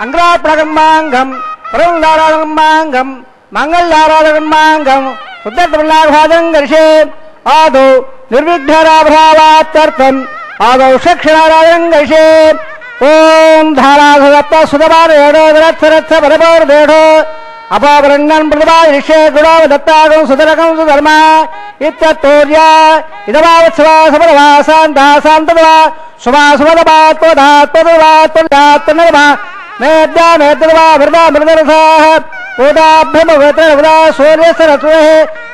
अंग्राप्रणगम्बांगम परंगारागम्बांगम मंगलारागम्बांगम शुद्धतमलाभादंगर्षे आदौ निर्विघ्नराभ्रावात्यर्थम आदौ शक्षणारागंगर्षे ओम धाराधरत्त सुदबारेढ परपोर्देढ अपावरण्यं प्रतिपादिष्ये गुणाव दत्तागं सुदरकं सुधर्मा इत्यतोर्या इदवावत्सवा समरवासान्तासान्तदवा सुभासुमदवात्वधात्वदवात्वदात्वनर्मा मेद्या मेद्यवा वृदा मृदरसाः ओदाभ्यमवत्रवदा सूर्यसरस्वः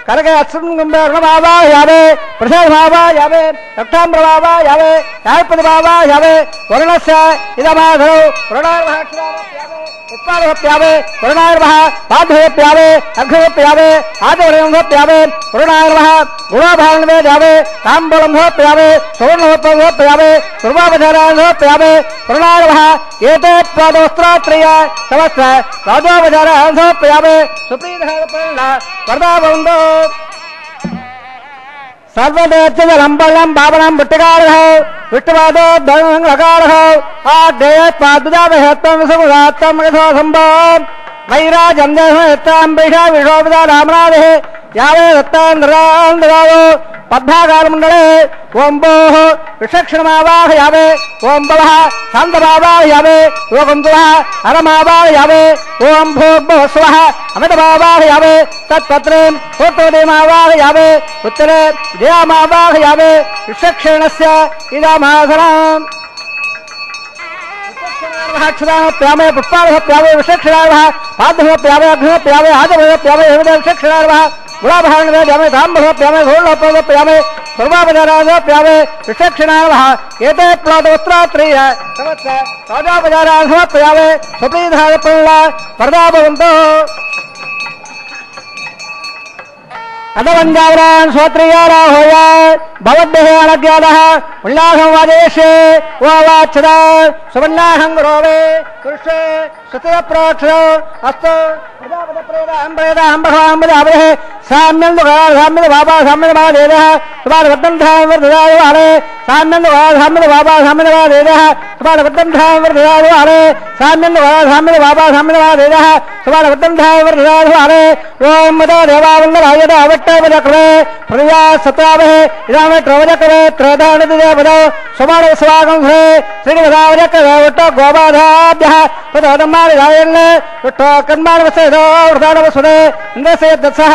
करके अत्संगम्बर्णभावा यावे प्रसादभावा यावे रक्ताम्रभावा यावे यापदभावा यावे वर्णस्य इदमाधरौ वर्णार्भाक्षराप्यावे उत्पादप्यावे वर्णार्भः पाद्धप्यावे अघ्रप्यावे आदवर्णप्यावे वर्णार्भः गुणाभावनवे यावे ताम्बूलम्भप्यावे सुवर्णोपप्यावे पूर्वावधारान्धप्यावे वर्णार्भः एते पादवस्त्रात्रय समस्त राजोपचारान्धप्यावे सुप्रीधर्पणा वर्धावन्दो सर्वदेत्यलंबलम बाबलम बुट्टिकारः विष्टुवादो धर्मलकारः आदेयत् पादुदावहत्तम समुदात्तम कथो संभव वैराजन्देहत्तां बिषा विशोपदा रामनाथः यावे दत्तान्द्रान्द्रावो पद्भागारमण्डले ओम भोः विचक्षणमावाह यावे ओम भवः शान्तमावाह यावे ओम दुवः हरमावाह यावे ओम भोर्भुवस्वः अमितमावाह यावे तत्पत्रें उत्तरदेमावाह यावे उत्तरे जयामावाह यावे विचक्षणस्य इदमासनम् प्यामे पुष्पाप्यावे विचक्षणार्भः पाद्धप्यावे अग्निप्यावे आदप्यावे विचक्षणार्भः गुलाभारणे प्यामे ताम्बप्यामे घोरप्यामे सर्वापचाराप्यामे विचक्षणार्भः एते प्लादवस्त्रात्रय समस्त राजापचाराप्यामे स्वप्रीधारपणा वर्धाभवन्तु अदवंजावरान स्वत्रियारा होया भवद्देह अनज्ञानः उल्लाहं वादेशे वावाच्छदा सुवर्णाहं गुरोवे कृष्णे सत्यप्रोक्ष अस्तु प्रजापतिप्रेदाहं भगवान् बदावहे साम्यं दुगार साम्यं बाबा साम्यं महादेवः तुम्हारे वदन धाम वर्धदाय वाले साम्यं दुगार साम्यं बाबा साम्यं महादेवः तुम्हारे वदन धाम वर्धदाय वाले साम्यं दुगार साम्यं बाबा साम्यं महादेवः तुम्हारे वदन धाम वर्धदाय वाले ओम मदा देवावंदनाय अवट्टवजक्रे प्रजा सतावहे इदामे ट्रवजक्रे त्रदानदिदेवदो समानो स्वागं ह्रे श्रीवदावजक्रे वट्ट गोबाधाभ्यः तदमारिदायन् वट्ट कन्मानवसेदो वृदानवसुदे इन्द्रसे दत्सः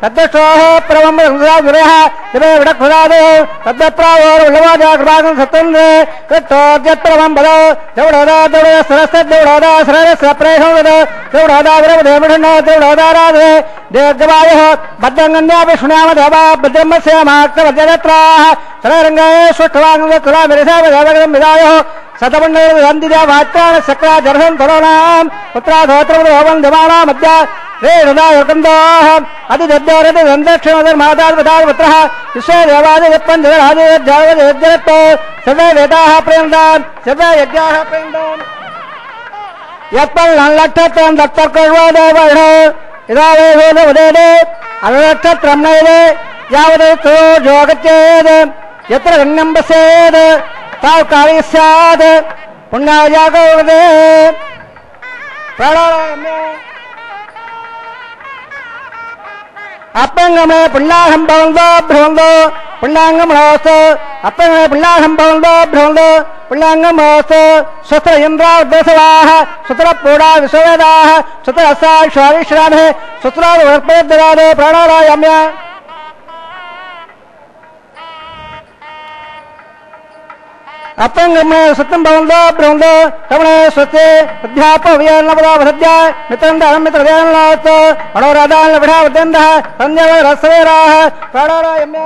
तद्दशोः प्रवम्बरंसादुरः दिवे विडक्फुदादो तद्दप्रावोर उल्लवाजाग्रभागं सत्तन्द्रे वट्टोद्यत्प्रवम्बदो देवडोदा देवडो सरस्य देवडोदा सरस्य प्रेषं वदो देवडोदा विरवदेवडनो देवडोदाराधे देवगवायः भद्रंगन्यापि शृणुयाम देवा भद्रमस्य माक्तवज्रत्राः सररङ्गाय सुष्ठवाङ्गतुला विरसावदेवगं विदायः सतमण्डलवन्दिद्या वात्राण सक्रा जर्हं तरोणां पुत्राधोत्रवदोवं दिवानां मध्य रेणुदायकन्दोः अधिदद्योरतिदन्तक्षणधर्मादाद्वदाद्वत्रः विश्वे देवादिपञ्चरादिर्जावदिर्जरत्तो सर्वे वेदाः प्रेन्दान् सर्वे यज्ञाः प्रेन्दान् यत्पल्लट्टत्रं दत्तर्कर्वो देवः इदावेदे अनक्षत्रम्नयदे यावदेतो जोगच्चेद् यत्र गण्यं वसेद् तावकारि स्यात् पुण्याजागोदे प्राणायामे अपंगमे पुण्याहं भवन्तो भ्रवन्तो पुण्याङ्गमनोऽस्तु अपंगमे पुण्याहं भवन्तो भ्रवन्तो पुण्याङ्गमनोऽस्तु सुत्र इन्द्रावद्देशवाः सुत्र पूर्णा विश्ववेदाः सुत्र अस्साक्षारिश्रामहे सुत्रादवर्पयद्ददादे प्राणायाम्य अपंगमे सत्यं भवन्तो भ्रवन्तो तमणे स्वस्ति अध्यापव्यन्नपदा वसद्या मित्रन्दानं मित्रव्यान्नास्तु मनोराधान् लभ्यावद्यन्तः सञ्जय रसवेराः प्राणायाम्य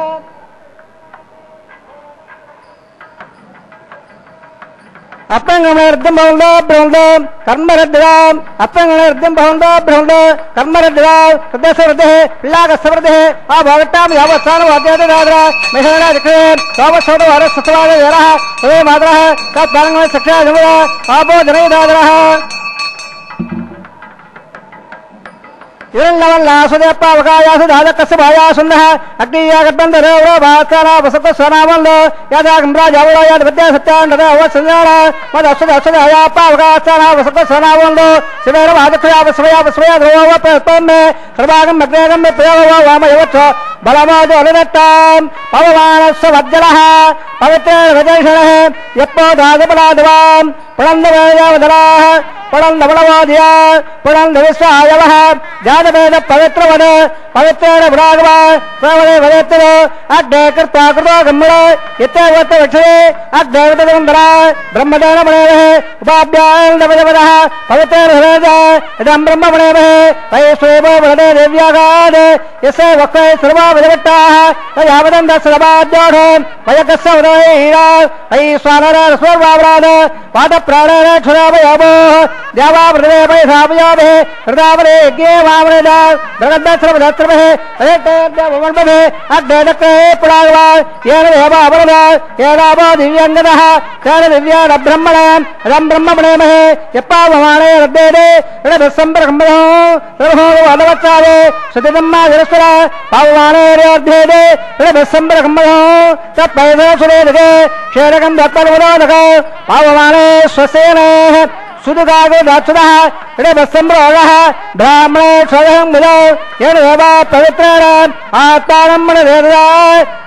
అప్పంగమేర్ధం బహుళ బృహళ కర్మరద్రాం అప్పంగమేర్ధం బహుళ బృహళ కర్మరద్రాం హృదయసృదే పిల్లాగస్వృదే ఆ భగట్టాం యావత్సాను వాద్యాదాద్ర మహిళాదిక్రే సోమసోడ వరసత్వాద వేరః హృదయ మాద్రః తత్పరంగమ సక్షా జముద ఆపో జనైదాద్రః ాసుదేపావకాయాసుదాదకస్యభాయాసుందః అగ్నియాగర్బంధరేవో భాస్కర వసత స్వనామంలో యాదాగంరాజావళయాధిపత్య సత్యాండదేవసంజాన మదస్వదస్వదయాపావకాస్తాన వసత స్వనామంలో శివేర వాదక్షయాపస్వయాపస్వయ ధ్రువోపమే సర్వాగం అగ్నేగం ప్రయోగ వామయవచ్చ బలమాదో అనుదత్తాం పవమానస్వ వజ్జలః పవిత్రేణ విజయషణః యప్పో దాదపలాదవాం పుణందవేయావదలాః పుణందబలవాదియా పుణంద విశ్వాయవః జాతవేద పవిత్రవద పవిత్రేణ విరాగవ శ్రవణే వదేత్తు అగ్నే కృత్వా కృతో గమ్మడ యత్తేవత్త వక్షే అగ్నేవతదందర బ్రహ్మదేన మణేవః ఉపాభ్యాయందవదవదః పవిత్రేణ హృదయ ఇదం బ్రహ్మమణేవః వైశ్వేవో వదదే దేవ్యాగాద్ యస్య వక్రే సర్వా వదవట్టాః తయావదంద సర్వాద్యోఢ వయకస్య ఉదయీరా వైశ్వానర స్వర్వావరాద పాట ప్రాణేన క్షురావయావో దేవా వృదే వైధావయావే హృదావరే యజ్ఞే వామనేద దగద్దశ్రవదశ్రవః అదేతేద్యవమన్మభే అగ్నేదక్రే పురాగవా ఏన దేవ అవరద ఏనావో దివ్యంగదః తేన దివ్యాన బ్రహ్మణ ఇదం బ్రహ్మమణేమహే యప్పావమానే రద్దేదే ఇడదస్సంబ్రహ్మణో సర్వో వదవత్సాదే సుతిదమ్మా జరస్వర పావమానేర్యర్థేదే ఇడదస్సంబ్రహ్మణో తప్పైదసురేదకే క్షేరకం దత్తముదోదక పావమానే స్వసేనే సుదుగాగో దాచుదః ఇడదస్సంబ్రోగః బ్రాహ్మణే స్వయం ముదో ఏన దేవా పవిత్రేణ ఆత్మానమ్మణ వేదదా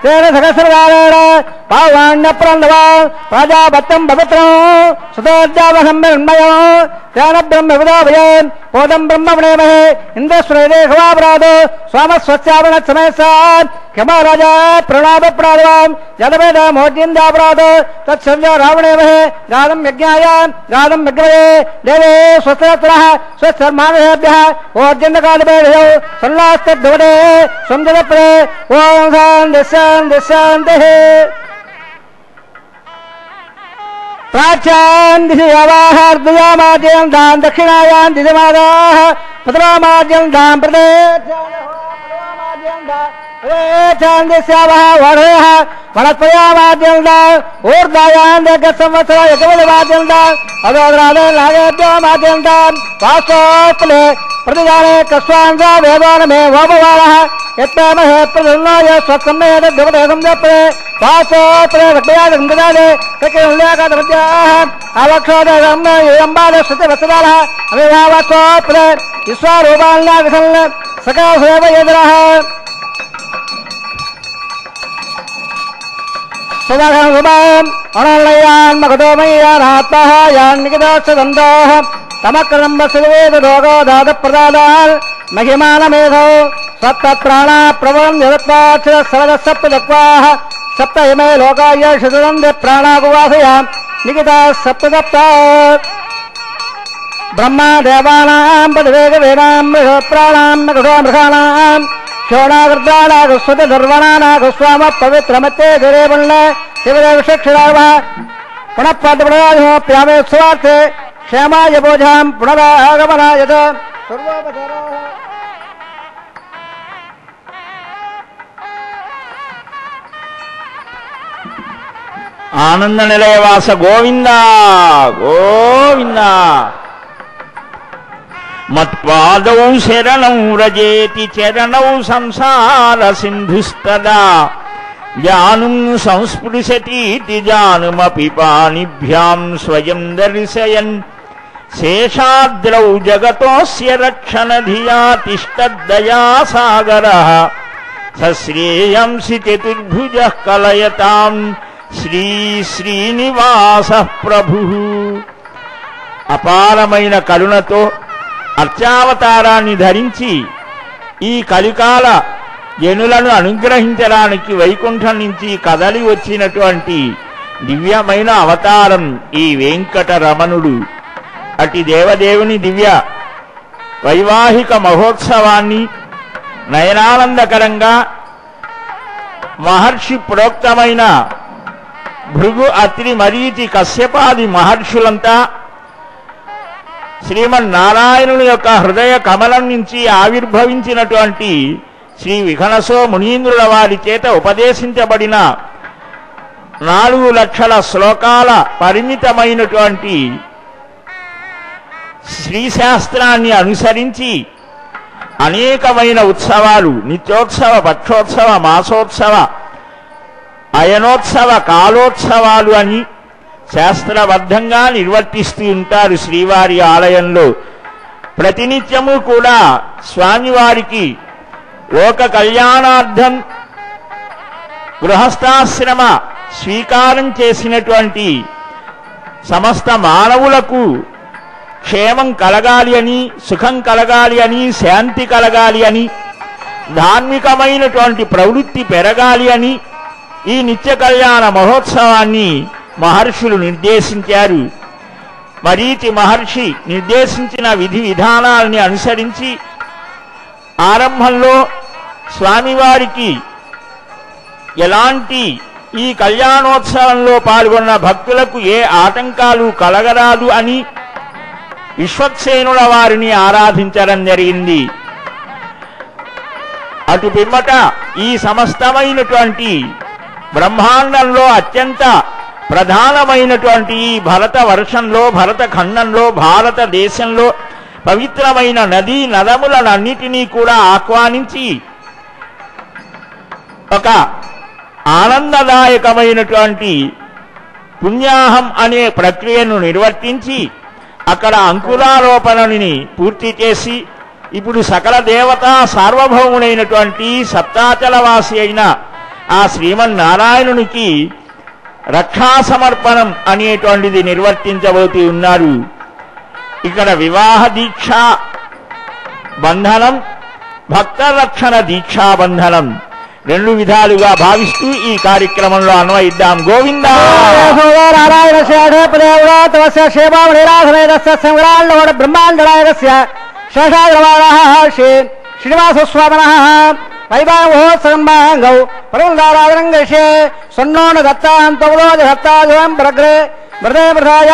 తేన సహస్రదారేణ పావాణ్యప్రందవ ప్రజాపత్యం పవిత్రం సుతోద్యావసంబర్మయో తేన బ్రహ్మ విదోభయన్ పోదం బ్రహ్మమణేమహే ఇంద్రస్వదేహవాపరాధో సోమస్వస్యావణ సమయసాన్ క్షమారాజా ప్రణాదప్రాదవాం జలవేద మోర్జిందాపరాధో తత్సంజో రావణేమహే గాదం యజ్ఞాయాం గాదం యజ్ఞవే దేవే స్వస్త్రః స్వస్సర్మాణేభ్యః ఓర్జిందకాలభేదయో సల్లాస్తద్వడే సంజలప్రే ఓం శాంతి శాంతి శాంతిః ప్రాచ్యాం దిశయావాహార్దుయామాద్యం దాం దక్షిణాయాం దిశమాదాః పదమాద్యం దాం ప్రదేశామాద్యం దాం చాందిస్యావః వరదః వనత్వయామాద్యం దాం ఊర్ధాయాం దేగ సంవత్సర యజమనివాద్యం దాం అదోదరాదే నాగేభ్యామాద్యం దాం వాస్తోత్లే प्रतिजाने कस्वांसा वेदानमे वोपवारः यत्तामहे प्रसन्नाय स्वत्सम्मेद देवते संजप्रे वासोत्रे रक्तयादे ककेल्याकादमध्याः आवक्षोदे रम्मे यम्बाले श्रुतिवत्सदालः अविभावत्सोत्रे विश्वारूपाण्यागसन् सकासेव यदरः सुभागं सुभाम् अनलयान् मगधोमय्यानात्मः यान् निकिताक्षदन्तः तमक्रम सिलवेद रोगो दाद प्रदादाल महिमानमेधो सप्तत्राणा प्रवरं जगत्वाक्षर सरद सप्त दक्वाः सप्त इमे लोकाय शतदन्ते प्राणागुवासयां निकिता सप्त सप्ता ब्रह्मा देवानां पदवेगवेदां प्राणां मृगो मृगाणां क्षोणागर्दानागस्वत धर्वणानागस्वाम पवित्रमत्ते धरेवन्न शिवदेवक्षरावः पुनः पादपराजो प्यामे स्वार्थे क्षेमाय बोधां पुनरागमनाय सर्वोपचाराः ఆనంద నిలయవాస గోవింద గోవింద మత్పాదౌ శరణం వ్రజేతి చరణౌ సంసార సింధుస్తదా జానుం సంస్పృశతీతి జానుమపి పాణిభ్యాం స్వయం దర్శయన్ శేషాద్రౌ జగతోస్య రక్షణ ధియా తిష్టద్దయా సాగరః సశ్రేయంసి చతుర్భుజః కలయతాం శ్రీ శ్రీనివాసః ప్రభుః. అపారమైన కరుణతో అర్చావతారాన్ని ధరించి ఈ కలికాల జనులను అనుగ్రహించడానికి వైకుంఠం నుంచి కదలి వచ్చినటువంటి దివ్యమైన అవతారం ఈ వెంకటరమణుడు. అటి దేవదేవుని దివ్య వైవాహిక మహోత్సవాన్ని నయనానందకరంగా మహర్షి ప్రోక్తమైన భృగు, అత్రి, మరీచి, కశ్యపాది మహర్షులంతా శ్రీమన్నారాయణుని యొక్క హృదయ కమలం నుంచి ఆవిర్భవించినటువంటి శ్రీ విఘనసో మునీంద్రుల వారి చేత ఉపదేశించబడిన 4 లక్షల శ్లోకాల పరిమితమైనటువంటి శ్రీశాస్త్రాన్ని అనుసరించి అనేకమైన ఉత్సవాలు, నిత్యోత్సవ, పక్షోత్సవ, మాసోత్సవ, అయనోత్సవ, కాలోత్సవాలు అని శాస్త్రబద్ధంగా నిర్వర్తిస్తూ ఉంటారు శ్రీవారి ఆలయంలో. ప్రతినిత్యము కూడా స్వామివారికి లోక కళ్యాణార్థం గృహస్థాశ్రమ స్వీకారం చేసినటువంటి సమస్త మానవులకు క్షేమం కలగాలి అని, సుఖం కలగాలి అని, శాంతి కలగాలి అని, ధార్మికమైనటువంటి ప్రవృత్తి పెరగాలి అని ఈ నిత్య కళ్యాణ మహోత్సవాన్ని మహర్షులు నిర్దేశించారు. మరీచి మహర్షి నిర్దేశించిన విధి విధానాలని అనుసరించి ఆరంభంలో స్వామివారికి ఎలాంటి ఈ కళ్యాణోత్సవంలో పాల్గొన్న భక్తులకు ఏ ఆటంకాలు కలగరాదు అని విశ్వక్సేనుల వారిని ఆరాధించడం జరిగింది. అటు పిమ్మట ఈ సమస్తమైనటువంటి బ్రహ్మాండంలో అత్యంత ప్రధానమైనటువంటి ఈ భరత వర్షంలో, భరత ఖండంలో, భారతదేశంలో పవిత్రమైన నదీ నదములన్నిటినీ కూడా ఆహ్వానించి ఒక ఆనందదాయకమైనటువంటి పుణ్యాహం అనే ప్రక్రియను నిర్వర్తించి అక్కడ అంకురారోపణని పూర్తి చేసి ఇప్పుడు సకల దేవతా సార్వభౌముడైనటువంటి సప్తాచలవాసి అయిన ఆ శ్రీమన్నారాయణునికి రక్షా సమర్పణం అనేటువంటిది నిర్వర్తించబోతూ ఉన్నారు. ఇక్కడ వివాహ దీక్షా బంధనం, భక్త రక్షణ దీక్షా బంధనం 2 విధాలుగా భావిస్తూ ఈ కార్యక్రమంలో అన్వయిద్దాం. గోవిందా శ్రీనివాసస్వామిన వైభవోత్సవంగౌ పరమదారాధనంగే సన్నోన దత్తాంతోదత్తాజం ప్రగ్రే మృదే మృధాయ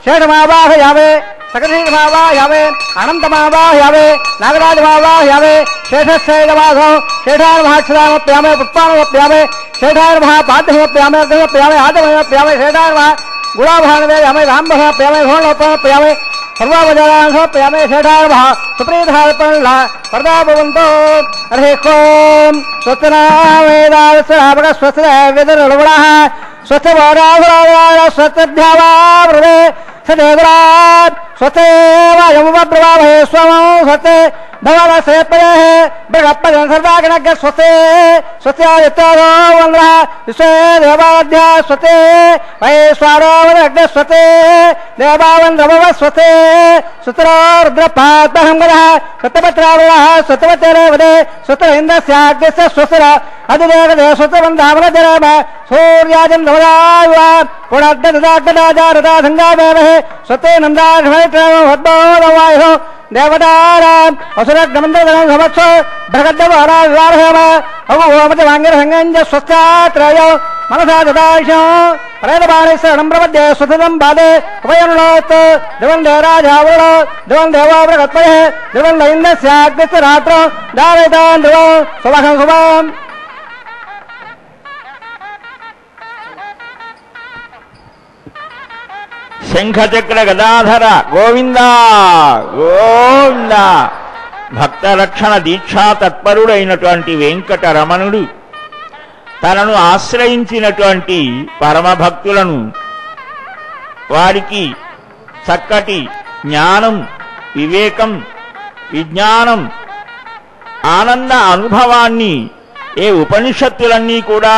శేషమావాహయావే సకృమావాహయావే అనంతమావాహయావే నాగరాజమావాహయావే శేషశైలవాసో శేషార్మహాక్షరామప్యామే పుష్పామప్యామే శేషార్మహాపాద్యమప్యామే అగ్రమప్యామే ఆదమప్యామే శేషార్మహ గుణాభానవేయామే రాంభప్యామే ఘోణోపమప్యామే సర్వావజారామప్యామే శేషార్మహ సుప్రీధారపణ ప్రదాభవంతో హరి ఓం స్వస్తినావేదాస్వరాపక స్వస్తి వేదరుణ స్వస్థ స్వస్థభ్యావృదే సదేవరాట్ స్వస్థేవాయముబ్రవామహే స్వమం స్వస్థే భగవసేపయే బృహత్పదం సర్వాగణగ్గ స్వస్థే స్వస్త్యాదిత్యాదో వంద్రః విశ్వే దేవాద్య స్వస్థే వైశ్వారోవదగ్గ స్వస్థే దేవావంద్రభవ స్వస్థే సుతరో రుద్రపాద్మహం గణః స్వస్థపత్రావరః స్వస్థపత్రేవదే స్వస్థ ఇంద్రస్యాగ్రస్య స్వస్థర అధిదేవదే స్వస్థవంధామనజరామ సూర్యాజం నవదాయువ పునర్దదాగదాజారదాసంగాదేవహే స్వతే నందాఢ్వైత్రమోద్భోదవాయుః దేవతారాం అసురగ్రమందరం సమక్షో భగద్దవారాహేమ ఓమతి వాంగిరసంగంజ స్వస్థాత్రయో మనసా దదాశం ప్రేతబాణేశ్వరం ప్రపద్యే స్వస్థం బాధే ఉపయనులోత్ దివం దేవరాజావరుణో దివం దేవోవ్రగత్పయే దివం దైంద్రస్యాగ్రస్య రాత్రో దారయితాన్ దివం శుభం శుభం. శంఖచక్ర గదాధర గోవిందా గోవిందా. భక్త రక్షణ దీక్షా తత్పరుడైనటువంటి వెంకటరమణుడు తనను ఆశ్రయించినటువంటి పరమభక్తులను వారికి చక్కటి జ్ఞానం, వివేకం, విజ్ఞానం, ఆనంద అనుభవాన్ని ఏ ఉపనిషత్తులన్నీ కూడా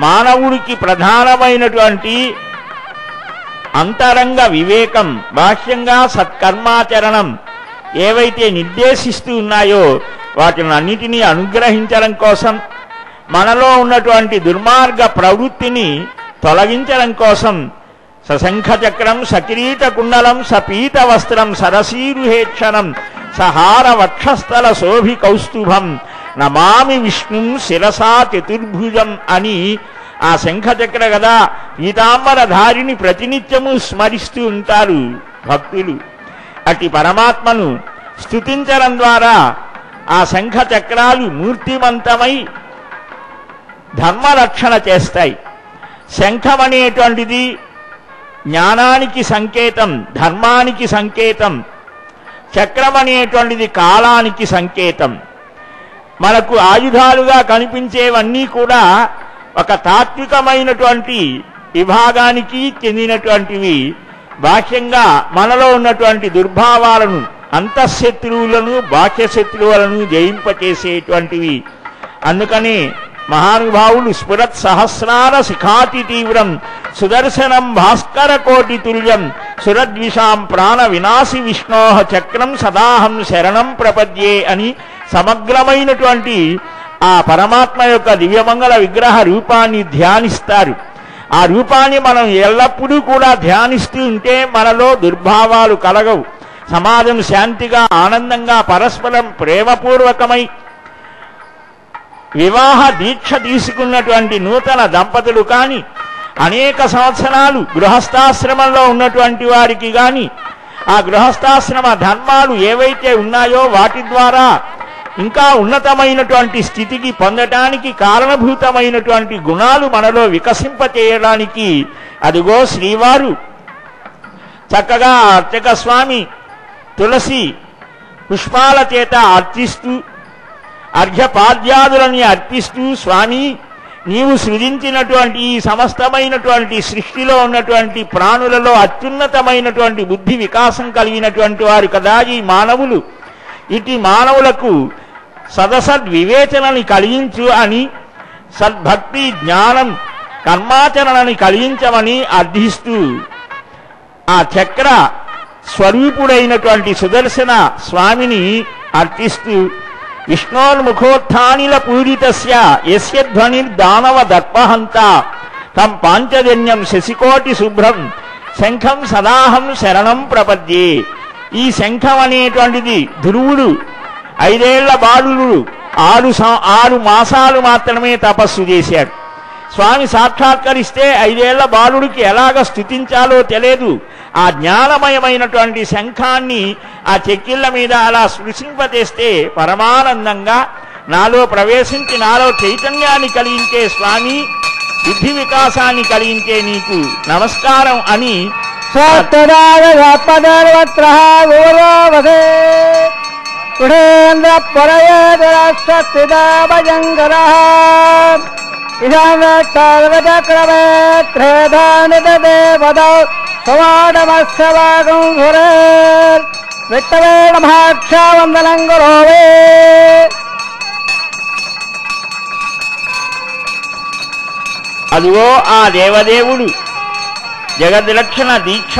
మానవుడికి ప్రధానమైనటువంటి అంతరంగ వివేకం, బాహ్యంగా సత్కర్మాచరణం ఏవైతే నిర్దేశిస్తూ ఉన్నాయో వాటిని అన్నిటినీ అనుగ్రహించడం కోసం, మనలో ఉన్నటువంటి దుర్మార్గ ప్రవృత్తిని తొలగించడం కోసం సశంఖచక్రం సకిరీట కుండలం సపీత వస్త్రం సరసీరుహేక్షణం సహార వక్షస్థల శోభి కౌస్తుభం నమామి విష్ణుం శిరసా చతుర్భుజం అని ఆ శంఖచక్ర గదా పీతాంబర ధారిని ప్రతినిత్యము స్మరిస్తూ ఉంటారు భక్తులు. అట్టి పరమాత్మను స్తుతించడం ద్వారా ఆ శంఖచక్రాలు మూర్తిమంతమై ధర్మరక్షణ చేస్తాయి. శంఖం అనేటువంటిది జ్ఞానానికి సంకేతం, ధర్మానికి సంకేతం. చక్రం అనేటువంటిది కాలానికి సంకేతం. మనకు ఆయుధాలుగా కనిపించేవన్నీ కూడా ఒక తాత్వికమైనటువంటి విభాగానికి చెందినటువంటివి. బాహ్యంగా మనలో ఉన్నటువంటి దుర్భావాలను, అంతఃశత్రువులను, బాహ్య శత్రువులను జయింపచేసేటువంటివి. అందుకని మహానుభావులు స్ఫురత్ సహస్రార శిఖాతి తీవ్రం సుదర్శనం భాస్కర కోటి తుల్యం సురద్విషాం ప్రాణ వినాశి విష్ణోః చక్రం సదాహం శరణం ప్రపద్యే అని సమగ్రమైనటువంటి ఆ పరమాత్మ యొక్క దివ్యమంగళ విగ్రహ రూపాన్ని ధ్యానిస్తారు. ఆ రూపాన్ని మనం ఎల్లప్పుడూ కూడా ధ్యానిస్తూ ఉంటే మనలో దుర్భావాలు కలగవు. సమాజం శాంతిగా ఆనందంగా పరస్పరం ప్రేమపూర్వకమై వివాహ దీక్ష తీసుకున్నటువంటి నూతన దంపతులు కానీ, అనేక సంవత్సరాలు గృహస్థాశ్రమంలో ఉన్నటువంటి వారికి కానీ ఆ గృహస్థాశ్రమ ధర్మాలు ఏవైతే ఉన్నాయో వాటి ద్వారా ఇంకా ఉన్నతమైనటువంటి స్థితికి పొందటానికి కారణభూతమైనటువంటి గుణాలు మనలో వికసింపచేయడానికి అదిగో శ్రీవారు చక్కగా అర్చక స్వామి తులసి పుష్పాల చేత అర్చిస్తూ అర్ఘ్యపాద్యాదులని అర్పిస్తూ, స్వామి నీవు సృజించినటువంటి ఈ సమస్తమైనటువంటి సృష్టిలో ఉన్నటువంటి ప్రాణులలో అత్యున్నతమైనటువంటి బుద్ధి వికాసం కలిగినటువంటి వారు కదా ఈ మానవులు. ఇటు మానవులకు సదసద్వివేచనని కలిగించు అని, సద్భక్తి జ్ఞానం కర్మాచరణని కలిగించమని అర్థిస్తూ ఆ చక్ర స్వరూపుడైనటువంటి సుదర్శన స్వామిని అర్చిస్తూ విష్ణోన్ముఖోత్థానిల పూరితస్య యస్య ధ్వనిర్దానవ దర్పహంత తం పాంచజన్యం శశికోటి శుభ్రం శంఖం సదాహం శరణం ప్రపద్యే. ఈ శంఖం అనేటువంటిది ధ్రువుడు 5 ఏళ్ల బాలుడు 6 మాసాలు మాత్రమే తపస్సు చేశాడు. స్వామి సాక్షాత్కరిస్తే 5 ఏళ్ల బాలుడికి ఎలాగ స్తుతించాలో తెలియదు. ఆ జ్ఞానమయమైనటువంటి శంఖాన్ని ఆ చెక్కిళ్ళ మీద అలా స్పృశింపజేస్తే పరమానందంగా నాలో ప్రవేశించి నాలో చైతన్యాన్ని కలిగించే స్వామి, బుద్ధి వికాసాన్ని కలిగించే నీకు నమస్కారం అని అదిగో ఆ దేవదేవుడు జగద్రక్షణ దీక్ష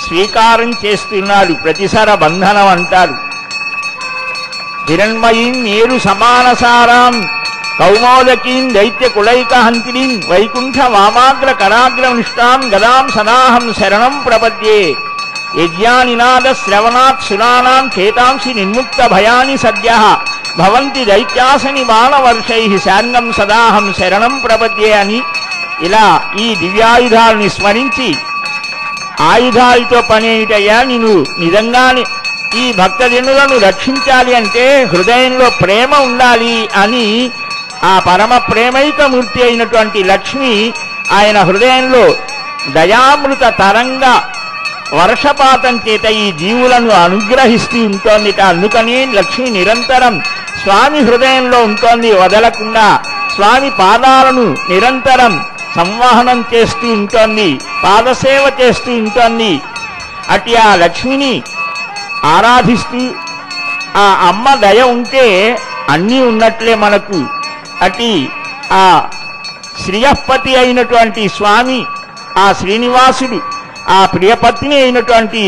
స్వీకారం చేస్తున్నాడు. ప్రతిసర బంధనం అంటారు. హిరణ్మయీం మేరు సమానసారాం కౌమోదకీం దైత్య కులైక హంతిరీం వైకుంఠ వామాగ్ర కరాగ్ర నిష్టాం గదాం సదాహం శరణం ప్రపద్యే. యజ్ఞానినాద శ్రవణాత్ సురాణాం చేతాంసి నిర్ముక్త భయాని సద్యః భవంతి దైత్యాసని బాణవర్షై శాంగం సదాహం శరణం ప్రపద్యే అని ఇలా ఈ దివ్యాయుధాలని స్మరించి, ఆయుధాలతో పనేమిటయ్యా, నేను నిజంగానే ఈ భక్తజనులను రక్షించాలి అంటే హృదయంలో ప్రేమ ఉండాలి అని ఆ పరమ ప్రేమైకమూర్తి అయినటువంటి లక్ష్మి ఆయన హృదయంలో దయామృత తరంగ వర్షపాతం చేత ఈ జీవులను అనుగ్రహిస్తూ ఉంటోందిట. అందుకని లక్ష్మి నిరంతరం స్వామి హృదయంలో ఉంటోంది వదలకుండా. స్వామి పాదాలను నిరంతరం సంవహనం చేస్తూ ఉంటోంది, పాదసేవ చేస్తూ ఉంటోంది. అట్టి ఆ లక్ష్మిని ఆరాధిస్తూ ఆ అమ్మ దయ ఉంటే అన్నీ ఉన్నట్లే మనకు. అట్టి ఆ శ్రీయపతి అయినటువంటి స్వామి, ఆ శ్రీనివాసుడు, ఆ ప్రియపత్ని అయినటువంటి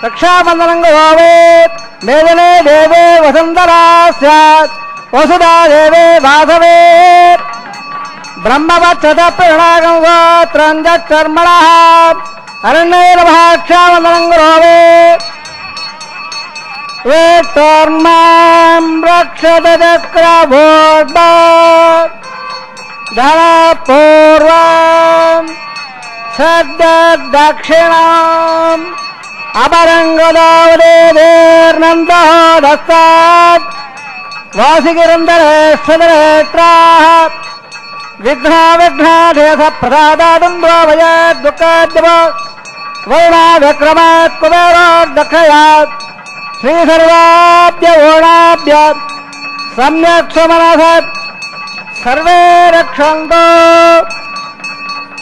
రక్షాబంధనం మేదనే దేవే వసుంధరా స్యాత్ వసుధా దేవే వాసవే బ్రహ్మవచ్చత ప్రణాగం గోత్రంజర్మణ అరణ్యైరభాక్షావందనం గురోవే వేట్టోర్మాం రక్షత చక్రభోర్ధ ధనపూర్వం సద్దక్షిణం అపరంగదోదేర్నందోదస్తాత్ వాసిగిరందరేశ్వరేత్రా విఘ్నాదేశ ప్రసాదాదుంద్రోవయ దుఃఖాద్యవ వైనావ్యక్రమాత్ కుబేరోర్దక్షయాత్ శ్రీసర్వాభ్య ఓణాభ్య సమ్యక్ సుమనసత్ సర్వే రక్షంతో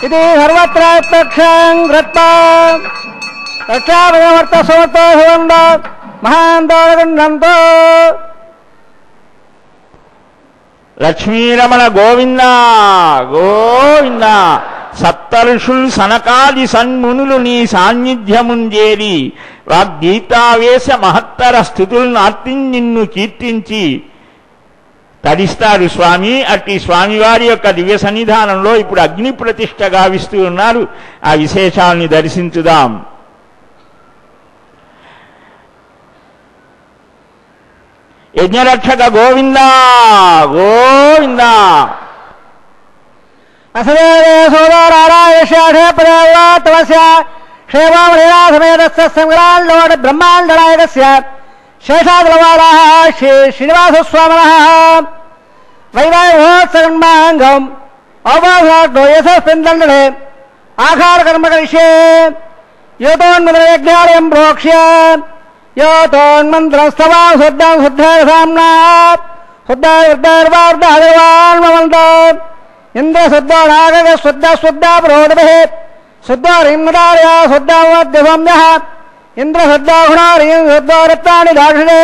ఇది సర్వత్ర ప్రక్షం కృత్వా రక్షాభయవర్త సమర్థో సుగంధ మహాంతోగంధంతో లక్ష్మీరమణ గోవింద గోవింద. సప్తర్షుల్ సనకాది సన్మునులు నీ సాన్నిధ్యముంజేరి వాగ్గీతావేశ మహత్తర స్థుతులను ఆర్తి నిన్ను కీర్తించి తరిస్తారు స్వామి. అట్టి స్వామివారి యొక్క దివ్య సన్నిధానంలో ఇప్పుడు అగ్ని ప్రతిష్ఠ గావిస్తూ ఉన్నారు. ఆ విశేషాలని దర్శించుదాం. యజ్ఞరక్షక గోవింద గోవింద. అసదేవే సోదరారాయణే పదేవస్య క్షేమామేరాసమేతస్య సంగ్రాండోడ బ్రహ్మాండనాయకస్య శేషాద్రవాళः శ్రీ శ్రీనివాసస్వామినः వైవాహిమోత్సవన్మాంగం అవభాషాగ్నో యశస్మిన్దండనే ఆహారకర్మకరిష్యే యోతోన్మంత్రయజ్ఞాలయం ప్రోక్ష్య యోతోన్మంత్రస్తవా శుద్ధం శుద్ధేసామ్నా శుద్ధర్వార్ధవాన్మవంత ఇంద్ర శుద్ధో నాగ శుద్ధ శుద్ధ ప్రోదభే శుద్ధో రింగదార్య శుద్ధమద్యసంయ ఇంద్ర శుద్ధోహుణారీం శుద్ధో రత్నాని దాక్షిణే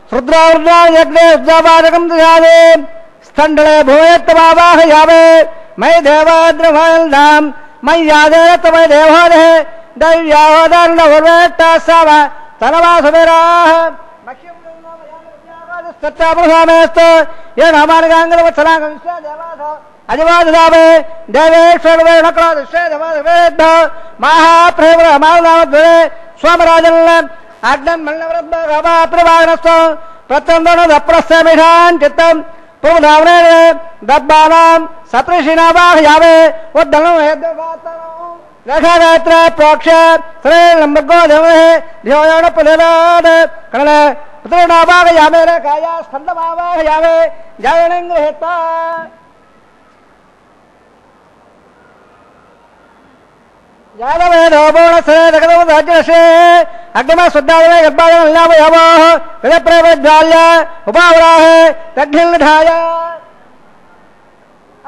శుద్రవృద్ధాయజ్ఞే శుద్ధపాదకం దుయాదే స్థండలే భూయత్తమావాహయావే మై దేవాద్రభాం మయ్యాదేతమై దేవోదే దైవ్యావదర్ణవర్వేట్టాసావ తనవాసువేరాః సత్యాపురుషామేస్తు ఏ నామానిగాంగలవత్సలాంగం దేవాస అజవాదావే దేవేశ్వరవేణక్రాదిశ్వేదవాదవేద్ద మహాప్రేమమానద్వే స్వామరాజన్ అగ్నం మల్లవరబ్బాప్రవాగనస్తో ప్రత్యందోనదప్రస్థమిషాన్ చిత్తం ప్రభుధావనే దబ్బానాం సప్రషినావాహయావే ఉద్దనం రఘాగాత్ర ప్రోక్ష శ్రేలంబగోధమే ధ్యోయాణపదాద్ కళ పుత్రనావాహయామే కాయా స్కందమావాహయామే జయనంగృహేత యాదవేదోపూర్ణశ్రేదగదోదాజ్ఞశే అగ్నిమ శుద్ధాయ గర్భాయమో విదప్రవజ్వాల్య ఉపావరాహే తగ్నిధాయ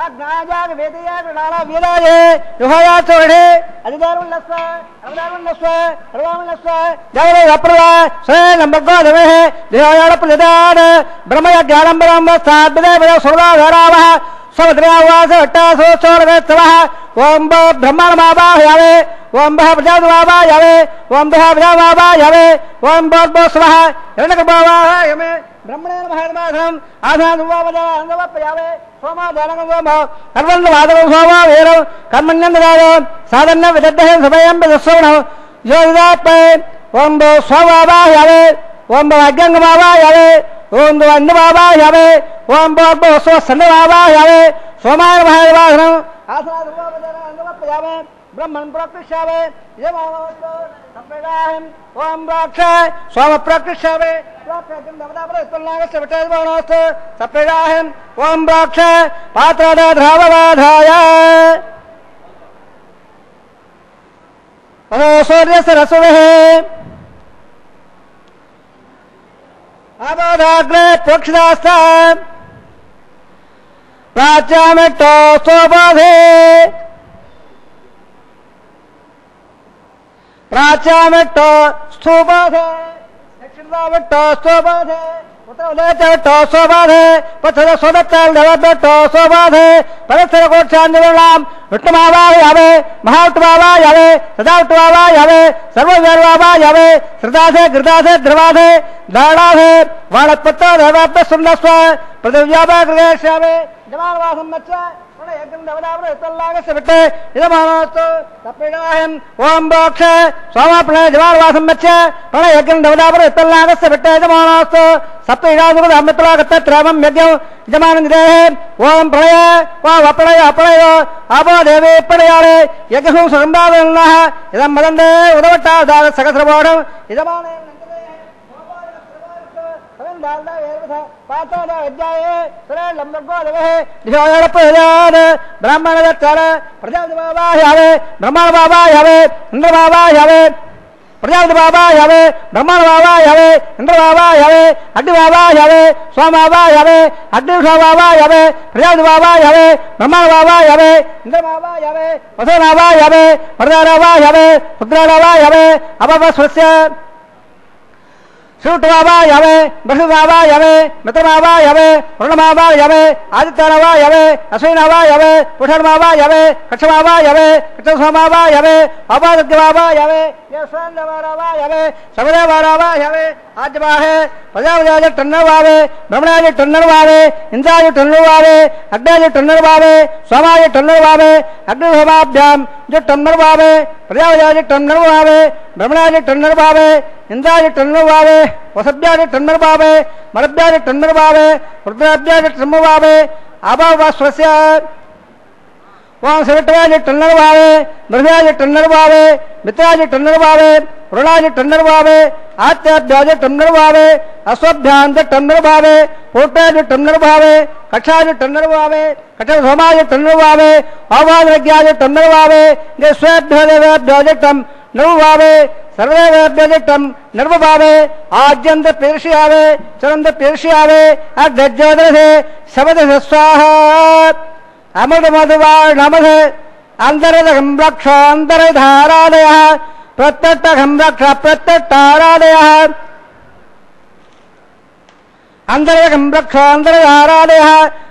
అగ్నాయాగ వేదయాగ నానా వీరాయే యుహయాచోడే అధికారులస్వ అవదారులస్వ సర్వాములస్వ జగదే అప్రదా శ్రేలంబగోధమే ధ్యోయాణపదాద్ బ్రహ్మయ జ్ఞానంబరం సాద్విదే సురదాధరావః సమద్రవాసోట్టోళవేత్సవః ఓం బ్రహ్మణమావాహయావే ఓం ప్రజావాహయావే ఓం ప్రజావాహయావే ఓం భోస్వః హిరణ్యగర్భావాహయామే బ్రహ్మణేన మహాత్మాధనం ఆధానవావదానవప్యావే సోమాధానం కర్మణ్యవాదవం సోమా వీరం కర్మణ్యందరాదం సాధన విదగ్ధం సమయం ప్రదర్శనం యోగిదాపై ఓం స్వవావాహయావే ఓం అజ్ఞంగమావాహయావే ఓం అన్నమావాహయావే ఓం భోస్వసన్నమావాహయావే సోమాయ మహావాహనం ఆధానవావదానవప్యావే బ్రహ్మణ్ ప్రకృష్యావే సంప్రదాయం ఓం రాక్ష సోమ ప్రకృష్యావే సప్రదాయం ఓం రాక్ష పాత్రధావవాధాయ సూర్యసరస్వే అబోధాగ్రే ప్రోక్షితాస్త ప్రాచ్యామిట్టో సోపాధే ప్రాచ్యామిట్టో స్థూపాధే దక్షిణామిట్టో స్థూపాధే ఉత్తరవిట్టో సోపాధే పచ్చద సోదత్తాల్డవట్టో సోపాధే పరస్పర కోక్షాన్నిర్ణాం విష్ణుమావాహయావే మహావిష్ణుమావాహయావే సదావిష్ణుమావాహయావే సర్వవేర్వావాహయావే శ్రుతాధే ఘృతాధే ద్రవాధే దాడాధే వాణత్పత్తో దేవాప్త సుందస్వ పృథివ్యాపగృహేష్యావే జమానవాసం మచ్చ ఓం బోక్ష సోమాప్రణ జవావాసం వచ్చ ప్రణయజ్ఞం దేవదాపుర ఇత్తల్లాగస్య పెట్ట యజమానస్తు సప్తైరాజుపద అమృతలాగత్రేమం యజ్ఞం యజమానందే ఓం ప్రళయ ఓ అప్రళయ అప్రళయ ఆపో దేవే ప్రళయాలే యజ్ఞం సంబాదన ఇదం మదందే ఉదవట్టాదాగ సహస్రబోధం యజమానే బ్రాహ్మణ ప్రజాపతి బాబా యావే బ్రహ్మాణ బాబా యావే ఇంద్ర బాబా యావే ప్రజాపతి బాబా యావే బ్రహ్మాణ బాబా యావే ఇంద్ర బాబా యావే అగ్ని బాబా యావే సోమ బాబా యావే అగ్ని బాబా యావే ప్రజాపతి బాబా యావే బ్రహ్మాణ బాబా యావే ఇంద్ర బాబా యావే వసో బాబా యావే ప్రజా బాబా యావే రుద్ర బాబా యావే అపస్వస్య सूट बाबा यावे बसु बाबा यावे मित्र बाबा यावे वरुण बाबा यावे आदित्य बाबा यावे अश्विन बाबा यावे पुषण बाबा यावे कक्ष बाबा यावे कक्ष बाबा यावे अपादत्य बाबा यावे यशवंत बाबा यावे सबदेव बाबा यावे आज बाहे प्रजापति टन्नर बावे ब्रह्मणाज टन्नर बावे इंद्राज टन्नर बावे अग्निज टन्नर बावे सोमाज टन्नर बावे अग्निभ्याम जो टन्नर बावे प्रजापति टन्नर बावे ब्रह्मणाज टन्नर बावे इंद्राज टन्नर बावे वसभ्याज टन्नर बावे मरभ्याज टन्नर बावे रुद्राभ्याज टन्नर बावे आभावस्वस्य ओम सविट्राज टन्नर बावे ब्रह्मराज टन्नर बावे मित्राज टन्नर बावे वरुणाज टन्नर बावे आत्याभ्याज टन्नर बावे अश्वभ्यांज टन्नर बावे पोटाज टन्नर बावे कक्षाज टन्नर बावे कक्ष सोमाज टन्नर बावे अभावज्ञाज टन्नर बावे स्वेभ्याज टम नव बावे सर्वेभ्यजटम नर्व बावे आद्यंत पेर्ष्यावे चरंत पेर्ष्यावे अग्रजोदरे शब्द स्वाहा अमृत मधुवार नमः अंतरदघं रक्ष अंतरधारालयः प्रत्यक्षं रक्ष प्रत्यक्षारालयः अंतरदघं रक्ष अंतरधारालयः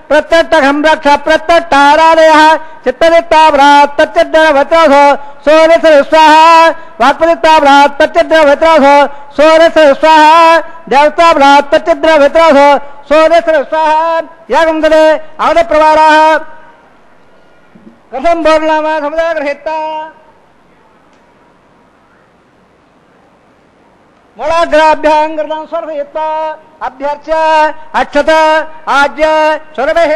प्रत्यक्षं रक्ष प्रत्यक्षारालयः चित्तदित्ताभ्रात् तच्चिद्रवत्रसो सोरस स्वाहा वाक्पदित्ताभ्रात् तच्चिद्रवत्रसो सोरस स्वाहा देवताभ्रात् तच्चिद्रवत्रसो सोरस स्वाहा यागं दले आवदप्रवाराः कथं बोर्णाम समुदाय गृहीता मूलाग्राभ्यां स्वर्भयित्वा अभ्यर्च्य अक्षत आज्य स्वरभेः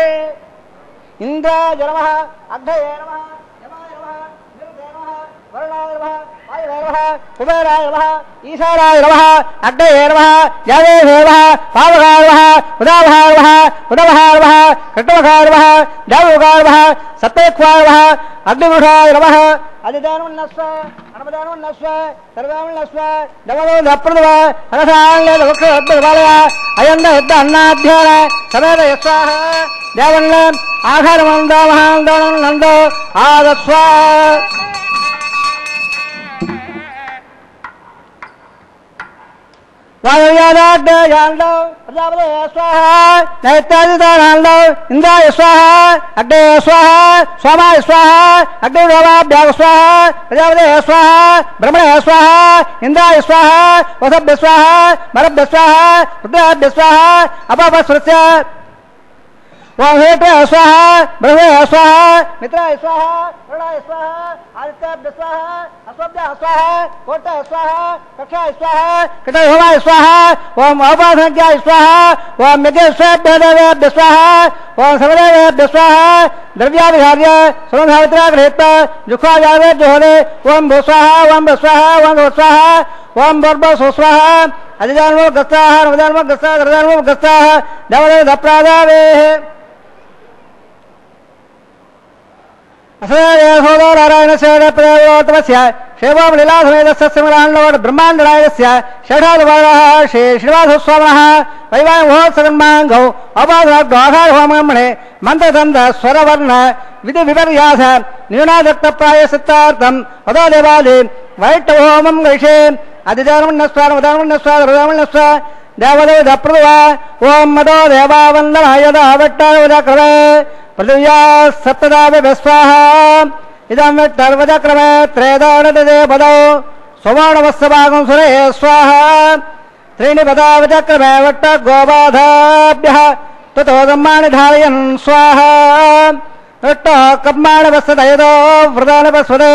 इंद्राय नमः अग्नये नमः यमाय नमः निरुते नमः वरुणाय नमः वायुवे नमः कुबेराय नमः ईशानाय नमः अग्नये नमः यावे नमः पावकाय नमः उदावहाय नमः उदवहाय नमः कृष्णवहाय नमः देवलोकाय नमः सत्यक्वाय नमः अग्निमुखाय नमः अदिदानुन्नस्व अनमदानुन्नस्व सर्वानुन्नस्व नमो दप्रदव अनसाले दक्षिणोत्तरबालय अयन्न युद्ध अन्नाध्यान समेत यस्वाह देवन्न आहारमन्दो महान्दो नन्दो आदस्व वायुयादाग्नयान्दो प्रजापते स्वाहा नैत्यादिदानान्दो इंद्राय स्वाहा अग्ने स्वाहा सोमाय स्वाहा अग्निरोमाभ्यां स्वाहा प्रजापते स्वाहा ब्रह्मणे स्वाहा इंद्राय स्वाहा वसभ्य स्वाहा मरभ्य स्वाहा रुद्राभ्य स्वाहा अपापस्वस्य ओम हेटे स्वाहा ब्रह्मे स्वाहा मित्राय स्वाहा वरुणाय स्वाहा आदित्याभ्य स्वाहा अश्वभ्यः स्वाहा कोटाय स्वाहा कक्षाय स्वाहा कटहोमाय स्वाहा ओम अपासज्ञाय स्वाहा ओम यज्ञेश्वभ्यः स्वाहा ओम समदेभ्यः स्वाहा द्रव्याभिहार्य समधावित्रा गृहीत्वा जुह्वाजावे जुहोरे ओम भू स्वाहा ओम स्वाहा ओम स्वाहा ओम भर्भो स्वाहा अधिजान्मो गस्ताः नवजान्मो गस्ताः धर्जान्मो गस्ताः देवदेव दप्रादावेः नारायण से प्रयोतमस्य शेवम लीलासमेतस्य सिमरान्नवड ब्रह्माण्डरायस्य षडादिवारः श्री श्रीनिवासस्वामिनः वैवाह महोत्सवन्माङ्गौ अपादराग्वाहार होमगमने मन्त्रतन्त्र स्वरवर्ण विधि विपर्यास न्यूनादक्तप्राय सिद्धार्थम् अतो देवादि वैष्णवहोमं गैषे अधिजानमन्नस्वानवदानमन्नस्वादरुदामन्नस्व देवदेव दप्रदवा ओम मदो देवावन्दनाय दावट्टावदक्रमे पृथिव्या सप्तदावे स्वाहा इदं विट्टर्वचक्रमे त्रेदानदे पदौ सोमाणवस्सभागं सुरे स्वाहा त्रीणि पदावचक्रमे वट्टगोबाधाभ्यः ततो ब्रह्माणि धारयन् स्वाहा कर्माणवस्तदयतो वृदानपस्वदे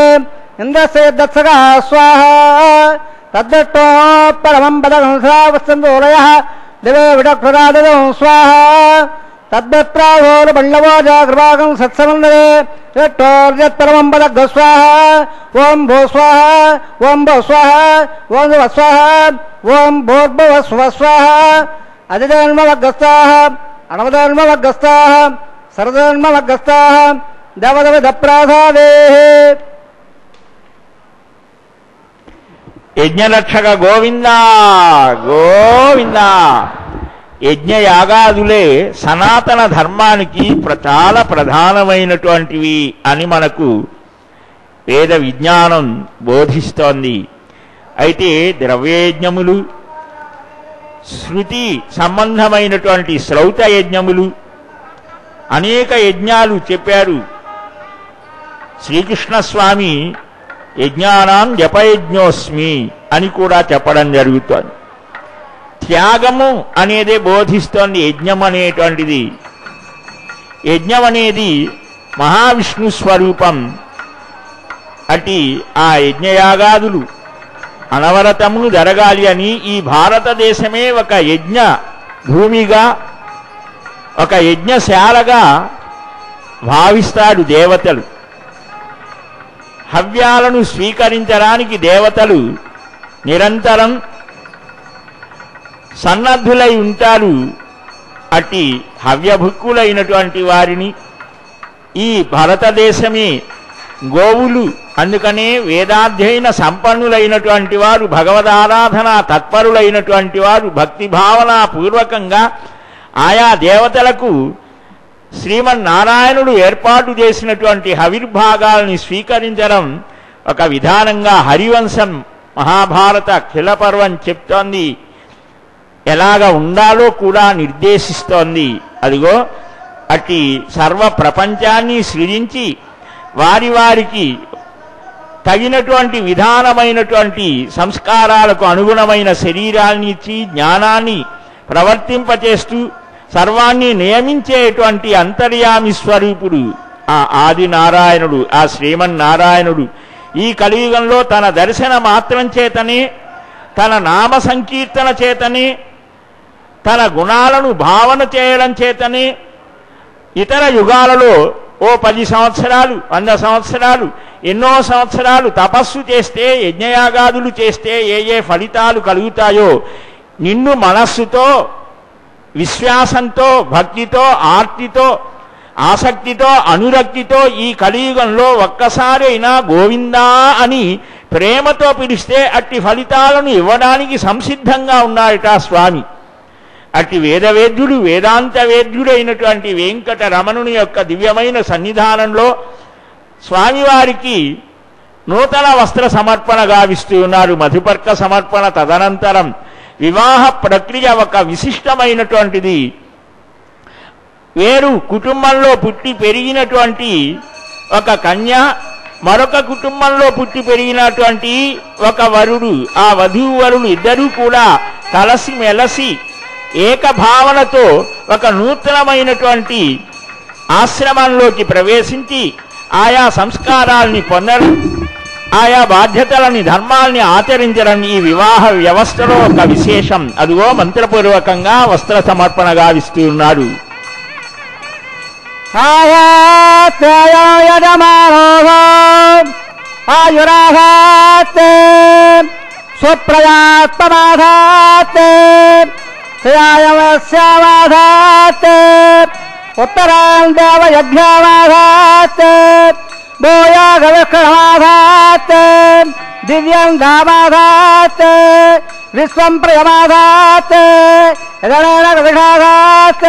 इन्द्रस्य दत्सगा स्वाहा तद्दृष्टो परमं पदंसावस्तन्दोलयः दिवे विडक्षराददं स्वाहा तद्दत्राघोरबल्लवो जागृभागं सत्समन्दरे यट्टोर्यत्परमं पदग् स्वाहा ओं भो स्वाहा ओं भो स्वाहा ओं भव स्वाहा ओं भोर्भुव स्व स्वाहा अदिजन्मवग्गस्ताः अणवधर्मवग्गस्ताः सर्वधर्मवग्गस्ताः देवदविधप्रासादेः యజ్ఞరక్షక గోవింద గోవింద. యజ్ఞయాగాదులే సనాతన ధర్మానికి చాలా ప్రధానమైనటువంటివి అని మనకు వేద విజ్ఞానం బోధిస్తోంది. అయితే ద్రవ్యయజ్ఞములు, శృతి సంబంధమైనటువంటి శ్రౌత యజ్ఞములు, అనేక యజ్ఞాలు చెప్పారు. శ్రీకృష్ణస్వామి యజ్ఞానాం జపయజ్ఞోస్మి అని కూడా చెప్పడం జరుగుతోంది. త్యాగము అనేదే బోధిస్తోంది యజ్ఞం అనేటువంటిది. యజ్ఞం అనేది మహావిష్ణు స్వరూపం. అట్టి ఆ యజ్ఞయాగాదులు అనవరతము జరగాలి అని ఈ భారతదేశమే ఒక యజ్ఞ భూమిగా, ఒక యజ్ఞశాలగా భావిస్తాడు దేవతలు. హవ్యాలను స్వీకరించడానికి దేవతలు నిరంతరం సన్నద్ధులై ఉంటారు. అట్టి హవ్యభుక్కులైనటువంటి వారిని ఈ భారతదేశమే గోవులు. అందుకనే వేదాధ్యయన సంపన్నులైనటువంటి వారు, భగవదారాధన తత్పరులైనటువంటి వారు భక్తి భావన పూర్వకంగా ఆయా దేవతలకు శ్రీమన్నారాయణుడు ఏర్పాటు చేసినటువంటి హవిర్భాగాల్ని స్వీకరించడం ఒక విధానంగా హరివంశం మహాభారత ఖిలపర్వం చెప్తోంది. ఎలాగ ఉండాలో కూడా నిర్దేశిస్తోంది. అదిగో అట్టి సర్వ ప్రపంచాన్ని సృజించి వారి వారికి తగినటువంటి విధానమైనటువంటి సంస్కారాలకు అనుగుణమైన శరీరాన్ని ఇచ్చి జ్ఞానాన్ని ప్రవర్తింపచేస్తూ సర్వాన్ని నియమించేటువంటి అంతర్యామి స్వరూపుడు ఆ ఆది నారాయణుడు, ఆ శ్రీమన్నారాయణుడు ఈ కలియుగంలో తన దర్శన మాత్రం చేతనే, తన నామ సంకీర్తన చేతనే, తన గుణాలను భావన చేయడం చేతనే ఇతర యుగాలలో ఓ 10 సంవత్సరాలు 100 సంవత్సరాలు ఎన్నో సంవత్సరాలు తపస్సు చేస్తే, యజ్ఞయాగాదులు చేస్తే ఏ ఫలితాలు కలుగుతాయో నిన్ను మనస్సుతో, విశ్వాసంతో, భక్తితో, ఆర్తితో, ఆసక్తితో, అనురక్తితో ఈ కలియుగంలో ఒక్కసారైనా గోవిందా అని ప్రేమతో పిలిస్తే అట్టి ఫలితాలను ఇవ్వడానికి సంసిద్ధంగా ఉన్నాడట స్వామి. అట్టి వేదవేద్యుడు, వేదాంత వేద్యుడైనటువంటి వెంకటరమణుని యొక్క దివ్యమైన సన్నిధానంలో స్వామివారికి నూతన వస్త్ర సమర్పణ గావిస్తూ ఉన్నారు. మధుపర్క సమర్పణ తదనంతరం వివాహ ప్రక్రియ ఒక విశిష్టమైనటువంటిది. వేరు కుటుంబంలో పుట్టి పెరిగినటువంటి ఒక కన్య, మరొక కుటుంబంలో పుట్టి పెరిగినటువంటి ఒక వరుడు, ఆ వధూవరులు ఇద్దరూ కూడా కలసి మెలసి ఏకభావనతో ఒక నూతనమైనటువంటి ఆశ్రమంలోకి ప్రవేశించి ఆయా సంస్కారాల్ని పొందడం, ఆయా బాధ్యతలని, ధర్మాల్ని ఆచరించడం ఈ వివాహ వ్యవస్థలో ఒక విశేషం. అదిగో మంత్రపూర్వకంగా వస్త్ర సమర్పణ గావిస్తూ ఉన్నారు. उत्तरान् देवयज्ञावाधात् भूयागविष्कणमाधात् दिव्यं धामाधात् विश्वं प्रियमाधात् यदनेन कविषाधात्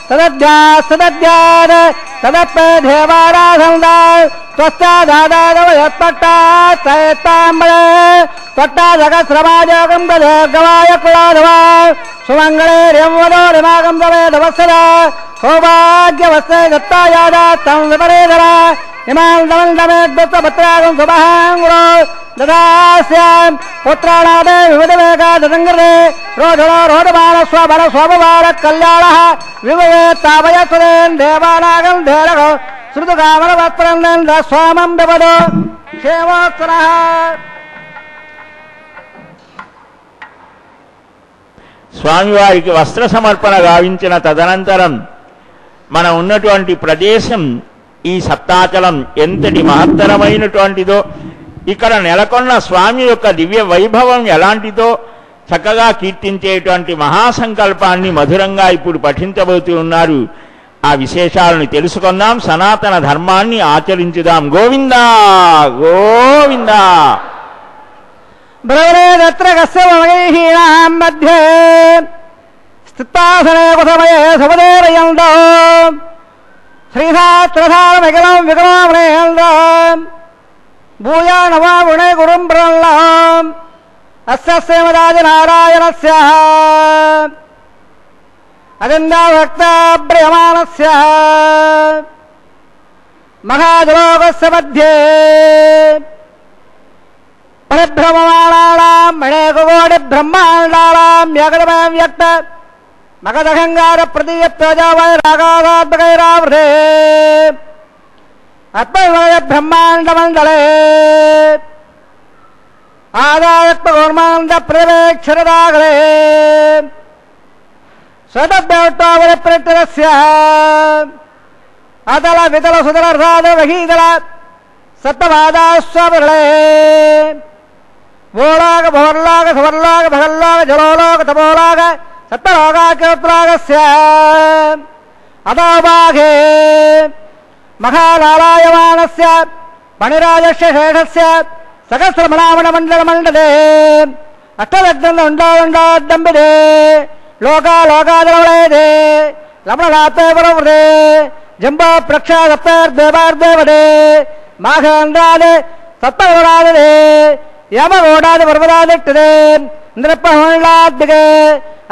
तदद्यात् तदप्ये देवाराधन्दात् त्वष्टादादादवयत्पट्टात् तयत्ताम्बरे त्वट्टादकस्रमाजोगं गवाय कुलाधवा सुमङ्गलेर्यंवदोरिमागं दवेदवत्सरा सौभाग्यवस्ते दत्तायादात्तं विपरीधरा इमां दमन्दमेद्वत्तपत्रागं सुबहाङ्गुरो ददास्यां पुत्राणादे विविधवेगा ददङ्गरे रोधनो रोधमान स्वबल स्वभवार कल्याणः विभवे तापयस्वदेन् देवानागं धेरगो శృతుకామలవత్పరంద స్వామం విపదో క్షేమోత్తరః. స్వామివారికి వస్త్ర సమర్పణ గావించిన తదనంతరం మనం ఉన్నటువంటి ప్రదేశం ఈ సప్తాచలం ఎంతటి మహత్తరమైనటువంటిదో, ఇక్కడ నెలకొన్న స్వామి యొక్క దివ్య వైభవం ఎలాంటిదో చక్కగా కీర్తించేటువంటి మహాసంకల్పాన్ని మధురంగా ఇప్పుడు పఠించబోతూ ఉన్నారు. ఆ విశేషాలను తెలుసుకుందాం, సనాతన ధర్మాన్ని ఆచరించుదాం. గోవిందా గోవిందా. బ్రవరేదత్ర కస్యమహీనాం మధ్యే స్థితాసనే కుసమయే సుమదేవయందో శ్రీధాత్రధారమికలం వికలామనేందో భూయానవాగుణే గురుం బ్రహ్మం అస్యమరాజనారాయణస్య అజన్యాభక్తాభ్రియమాణస్య మహాజలోకస్య మధ్యే పరిభ్రమమాణానాం మణేకోటి బ్రహ్మాండానాం యగడమయం వ్యక్త మగధంగార ప్రతియప్తజావై రాగాదాత్మకైరావృతే అత్మయ బ్రహ్మాండమండలే ఆదాయత్మకూర్మాండ ప్రవేక్షరదాగలే స్వతభ్యోట్టోవరప్రతిరస్య అతల వితల సుతలర్ధాద వహీదల సప్తవాదాస్వబలే భూలాగ భోర్లాగ సువర్లాగ భగల్లాగ జలోలాగ తపోలాగ సప్తలోకాకృత్రాగస్య అదోభాగే మహాలాలాయమానస్య పణిరాజస్య శేషస్య సహస్రమణామణమండలమండలే అష్టదగ్నండోండోడంబిదే లోకాలోకాదలవలేదే లవణలాపేవరవృదే జంబో ప్రక్షాదప్పేర్దేవార్దేవదే మాఘాండాదే సప్తగోడాదే యమగోడాది పర్వదాదిట్టదే ఇంద్రప్పహోళాద్దిగే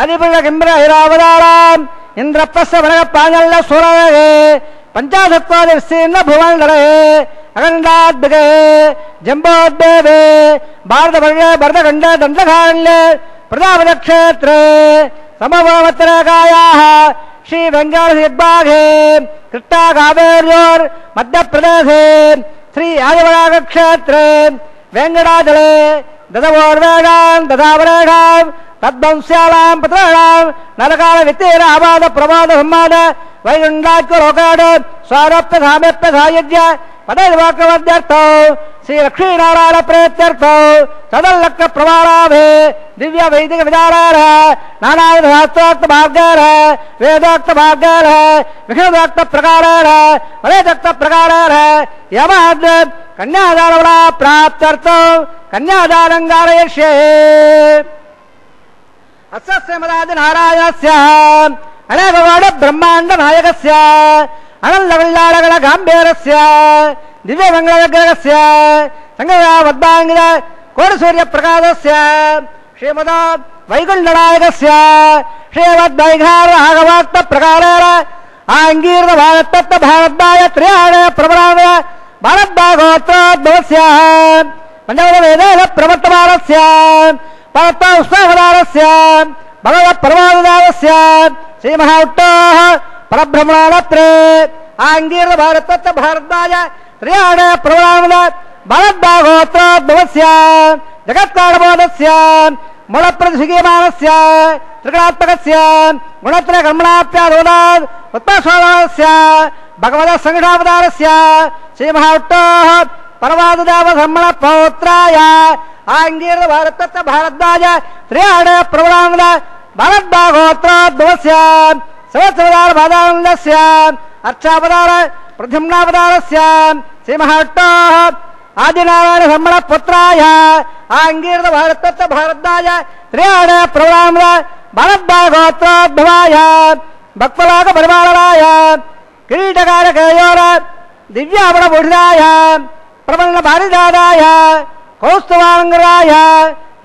అధిపుర కింబ్ర ఐరావదాళాం ఇంద్రప్పస్య వనగ పాంజల్ల సూరవే పంచాశత్వాది విస్తీర్ణ భువండలే అఖండాద్దిగే జంబోద్దేవే భారతఖండే దండకారణ్యే ప్రజాపతిక్షేత్రే సమభవత్రేకాయాః శ్రీ వెంకటేశ్వరభాగే కృష్ణా కావేర్యోర్ మధ్యప్రదేశే శ్రీ ఆదివరాగక్షేత్రే వెంకటాచలే దదవోర్వేగాం దదావరేగాం తద్వంశ్యాలాం పుత్రాణాం నరకాల విత్తేన అబాధ ప్రమాద సంమాద వైగుండాఖ్య లోకాడు స్వారప్య సామ్యప్య సాయుధ్య పదైర్వాక్యమధ్యర్థో శ్రీ లక్ష్మీనారాయణ ప్రేత్యర్థో సదల్లక్క ప్రమాణాభే దివ్య వైదిక విధానార నానావిధ శాస్త్రోక్త మార్గార వేదోక్త మార్గార విష్ణుదోక్త ప్రకారార వరేదోక్త ప్రకారార యమాద్ కన్యాదాన ప్రాప్త్యర్థో కన్యాదానం గారయిష్యే. అస్యమరాజనారాయణస్య అనేకగౌడ బ్రహ్మాండ నాయకస్య అనందవిల్లాడగణ గాంభీరస్య దివ్య మంగళగ్రహస్య సంగవద్భాంగిద కోటి సూర్య ప్రకాశస్య శ్రీమద వైకుంఠనాయకస్య శ్రీమద్వైఘారభాగవత ప్రకారేణ ఆంగీర్ణ భారతత్వ భారద్వాయ త్రయాణ ప్రబలాన భారద్వాగోత్రోద్భవస్య పంచమద వేదేన ప్రవర్తమానస్య పరత్వ ఉత్సాహదానస్య భగవత్ పరమానుదానస్య శ్రీ మహాఉట్టోః పరబ్రహ్మణాత్రే ఆంగీర్ణ భారతత్వ భారద్వాయ త్రయాణ ప్రబలాన భారద్వాగోత్రోద్భవస్య జగత్కారణబోధస్య మూలప్రతిగీయమానస్య త్రిగుణాత్మకస్య గుణత్రయ కర్మణాప్యాదోనాద్ ఉత్పస్వాదస్య భగవత్ సంఘావతారస్య శ్రీ మహాఉట్టోః పరమానుదాన బ్రహ్మణ పౌత్రాయ ఆంగీర్ణ భారతత్వ భారద్వాజ త్రయాణ ప్రబలాన భారద్వాగోత్రోద్భవస్య సహస్రవదార బాధానందస్య అర్చావతార ప్రద్యుమ్నావతారస్య శ్రీ మహాఉట్టోః ఆదినారాయణ బ్రహ్మణ పుత్రాయ ఆంగీర్ణ భారతత్వ భారద్వాజ త్రయాణ ప్రబలాన భారద్వాగోత్రోద్భవాయ భక్తలోక పరిపాలనాయ కిరీటకారకేయోర దివ్యాభరణభూషితాయ ప్రబల భారిదాదాయ కౌస్తువాంగరాయ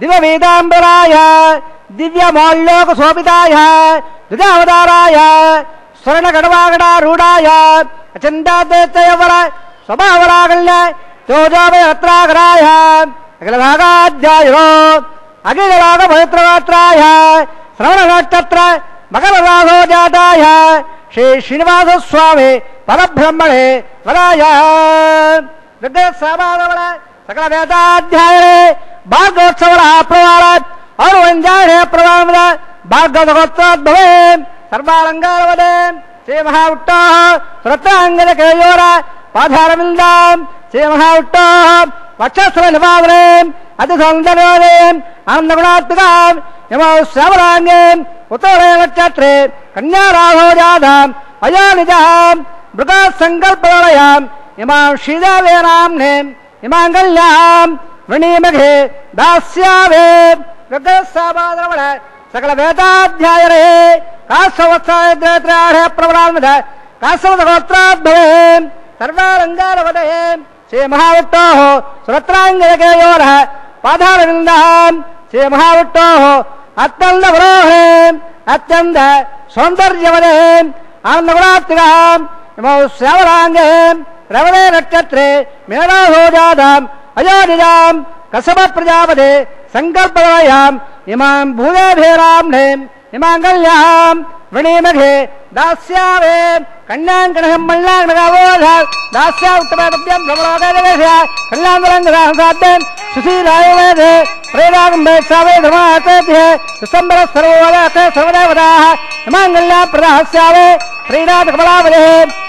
దివ్య వేదాంబరాయ దివ్య మౌల్లోక శోభితాయ దుజావతారాయ స్వర్ణ గడవాగడారూఢాయ అచందాదేవర స్వభావరాగల్య తోజోభయత్రాగరాయ అఖిల భాగాధ్యాయురో అఖిలలోక పవిత్రగాత్రాయ శ్రవణ నక్షత్ర మకర రాఘో జాతాయ శ్రీ శ్రీనివాస స్వామి పరబ్రహ్మణే వరాయ దుర్గసామారవణ సకల వేదాధ్యాయే భాగవత్సవర ప్రవాళ ఔరవంజాయే ప్రవాళ భాగవతోద్భవే సర్వాలంకారవదే శ్రీ మహావిట్టో సురత్రాంగజకేయోర పాధారవిందాం శ్రీ విష్ణు వక్షస్ర నివాదనే అతి సౌందర్యోదే ఆనందగుణాత్మకాం యమో శ్రవరాంగే ఉత్తరే నక్షత్రే కన్యారాహో జాతాం అయోనిజాం మృగసంకల్పవలయాం ఇమాం శ్రీదేవేనాంనే ఇమాంగల్యాం వృణీమఘే దాస్యావే మృగసామాద్రవణ సకల వేదాధ్యాయరే కాశవత్సాయ ప్రవరాన్మధ కాశవతగోత్రాద్భవే సర్వాలంకారవదే శ్రీ మహావిట్టో సురత్రాంగజకేయోర పాదారవిందాం శ్రీ మహావిట్టో అత్యంతవరోహే అత్యంత సౌందర్యవదే ఆనందగుణాత్మికాం ఇమౌ శ్రావరాంగే రవణే నక్షత్రే మేనాహో జాతాం అయోనిజాం కసమ ప్రజాపదే సంకల్పవయాం ఇమాం భూదేభేరాంనే ఇమాంగల్యాం వృణీమఘే దాస్యావే కన్యాంకణం మల్లాంగనగావోధ దాస్యా ఉత్తమేభ్యం భ్రమలోకదేశ కళ్యాణరంగరాహసాద్యం సుశీలాయువేదే ప్రేరాగంబే సావే ధర్మాతేభ్య సుసంబర సర్వోదతే సర్వదేవతాః ఇమాంగల్యా ప్రదాస్యావే శ్రీనాథ కమలావదే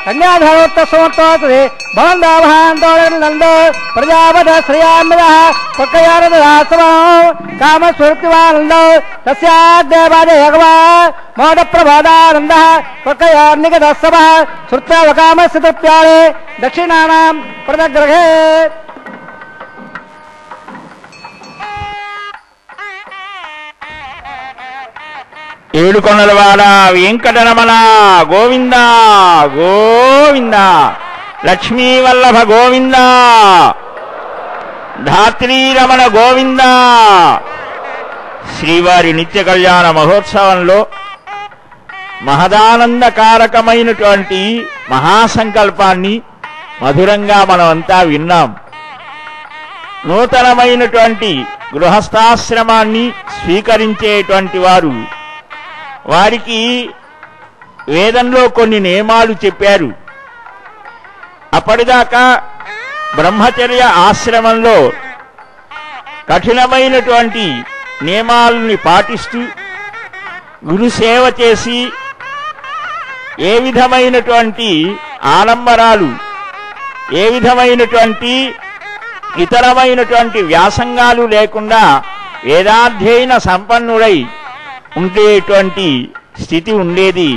కన్యాధారోత్త సమర్థోతదే భవందావహాంతో నందో ప్రజాపద శ్రీయామదః పక్కయారదాసమో కామస్వృతివానందో తస్యాద్దేవాదే భగవా మోడ ప్రభాదానందః పక్కయార్నికదస్సమః శృత్వకామస్తృప్యాలే దక్షిణానాం ప్రదగ్రహే ఏడుకొండలవాడ వెంకటరమణ గోవింద గోవింద లక్ష్మీవల్లభ గోవింద ధాత్రీరమణ గోవింద శ్రీవారి నిత్య కళ్యాణ మహోత్సవంలో మహదానందకారకమైనటువంటి మహాసంకల్పాన్ని మధురంగా మనమంతా విన్నాం. నూతనమైనటువంటి గృహస్థాశ్రమాన్ని స్వీకరించేటువంటి వారికి వేదంలో కొన్ని నియమాలు చెప్పారు. అప్పటిదాకా బ్రహ్మచర్య ఆశ్రమంలో కఠినమైనటువంటి నియమాలని పాటిస్తూ గురుసేవ చేసి ఏ విధమైనటువంటి ఆడంబరాలు ఏ విధమైనటువంటి ఇతరమైనటువంటి వ్యాసంగాలు లేకుండా వేదాధ్యయన సంపన్నుడై ఉండేటువంటి స్థితి ఉండేది.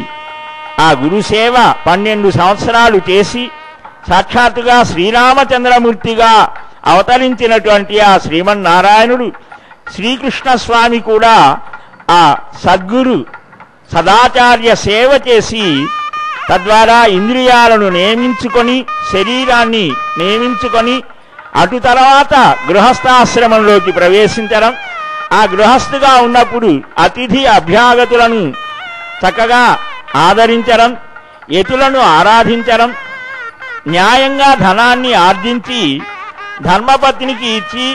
ఆ గురుసేవ 12 సంవత్సరాలు చేసి సాక్షాత్తుగా శ్రీరామచంద్రమూర్తిగా అవతరించినటువంటి ఆ శ్రీమన్నారాయణుడు శ్రీకృష్ణ స్వామి కూడా ఆ సద్గురు సదాచార్య సేవ చేసి తద్వారా ఇంద్రియాలను నియమించుకొని శరీరాన్ని నియమించుకొని అటు తర్వాత గృహస్థాశ్రమంలోకి ప్రవేశించడం, ఆ గృహస్థుగా ఉన్నప్పుడు అతిథి అభ్యాగతులను చక్కగా ఆదరించడం, యతులను ఆరాధించడం, న్యాయంగా ధనాన్ని ఆర్జించి ధర్మపత్నికి ఇచ్చి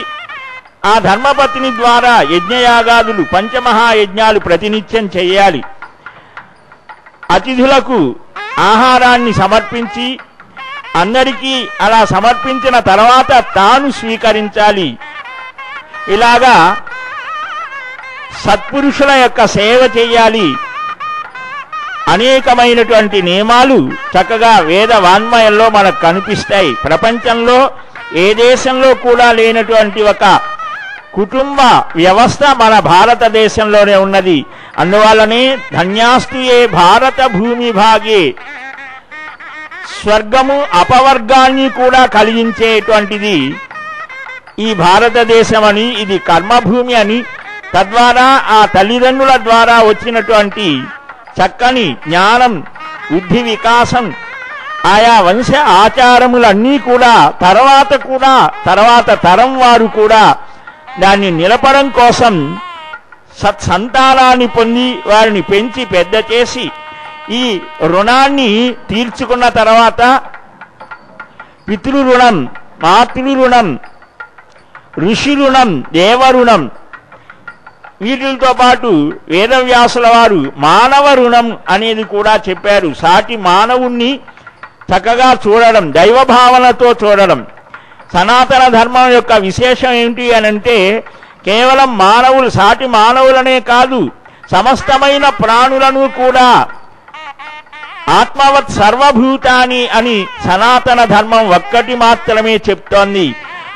ఆ ధర్మపత్ని ద్వారా యజ్ఞయాగాదులు పంచమహాయజ్ఞాలు ప్రతినిత్యం చేయాలి. అతిథులకు ఆహారాన్ని సమర్పించి అందరికీ అలా సమర్పించిన తర్వాత తాను స్వీకరించాలి. ఇలాగా సత్పురుషుల యొక్క సేవ చేయాలి. అనేకమైనటువంటి నియమాలు చక్కగా వేద వాన్మయంలో మనకు కనిపిస్తాయి. ప్రపంచంలో ఏ దేశంలో కూడా లేనటువంటి ఒక కుటుంబ వ్యవస్థ మన భారతదేశంలోనే ఉన్నది. అందువల్లనే ధన్యాస్తు ఏ భారత భూమి భాగే, స్వర్గము అపవర్గాన్ని కూడా కలిగించేటువంటిది ఈ భారతదేశం అని, ఇది కర్మభూమి అని, తద్వారా ఆ తల్లిదండ్రుల ద్వారా వచ్చినటువంటి చక్కని జ్ఞానం బుద్ధి వికాసం ఆయా వంశ ఆచారములన్నీ కూడా తర్వాత తరం వారు కూడా దాన్ని నిలపడం కోసం సత్సంతానాన్ని పొంది వారిని పెంచి పెద్ద చేసి ఈ రుణాన్ని తీర్చుకున్న తర్వాత పితృరుణం, మాతృరుణం, ఋషి రుణం, దేవరుణం, వీటితో పాటు వేదవ్యాసుల వారు మానవ రుణం అనేది కూడా చెప్పారు. సాటి మానవుణ్ణి చక్కగా చూడడం, దైవభావనతో చూడడం. సనాతన ధర్మం యొక్క విశేషం ఏమిటి అనంటే కేవలం మానవులు, సాటి మానవులనే కాదు, సమస్తమైన ప్రాణులను కూడా ఆత్మవత్ సర్వభూతాని అని సనాతన ధర్మం ఒక్కటి మాత్రమే చెప్తోంది.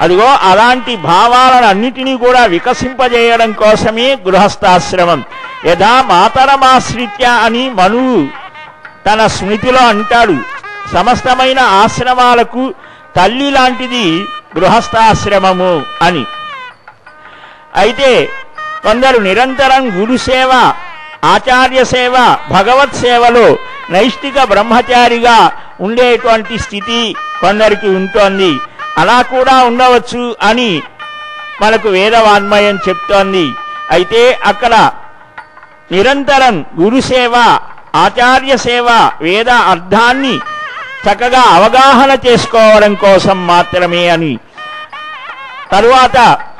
అదిగో అలాంటి భావాలను అన్నిటినీ కూడా వికసింపజేయడం కోసమే గృహస్థాశ్రమం. యథా మాతరమాశ్రిత్య అని మనువు తన స్మృతిలో అంటాడు. సమస్తమైన ఆశ్రమాలకు తల్లి లాంటిది గృహస్థాశ్రమము అని. అయితే కొందరు నిరంతరం గురుసేవ, ఆచార్య సేవ, భగవత్ సేవలో నైష్టిక బ్రహ్మచారిగా ఉండేటువంటి స్థితి కొందరికి ఉంటోంది. అలా కూడా ఉండవచ్చు అని మనకు వేదవాన్మయం చెప్తోంది. అయితే అక్కడ నిరంతరం గురుసేవ, ఆచార్య సేవ, వేద అర్థాన్ని చక్కగా అవగాహన చేసుకోవడం కోసం మాత్రమే అని. తరువాత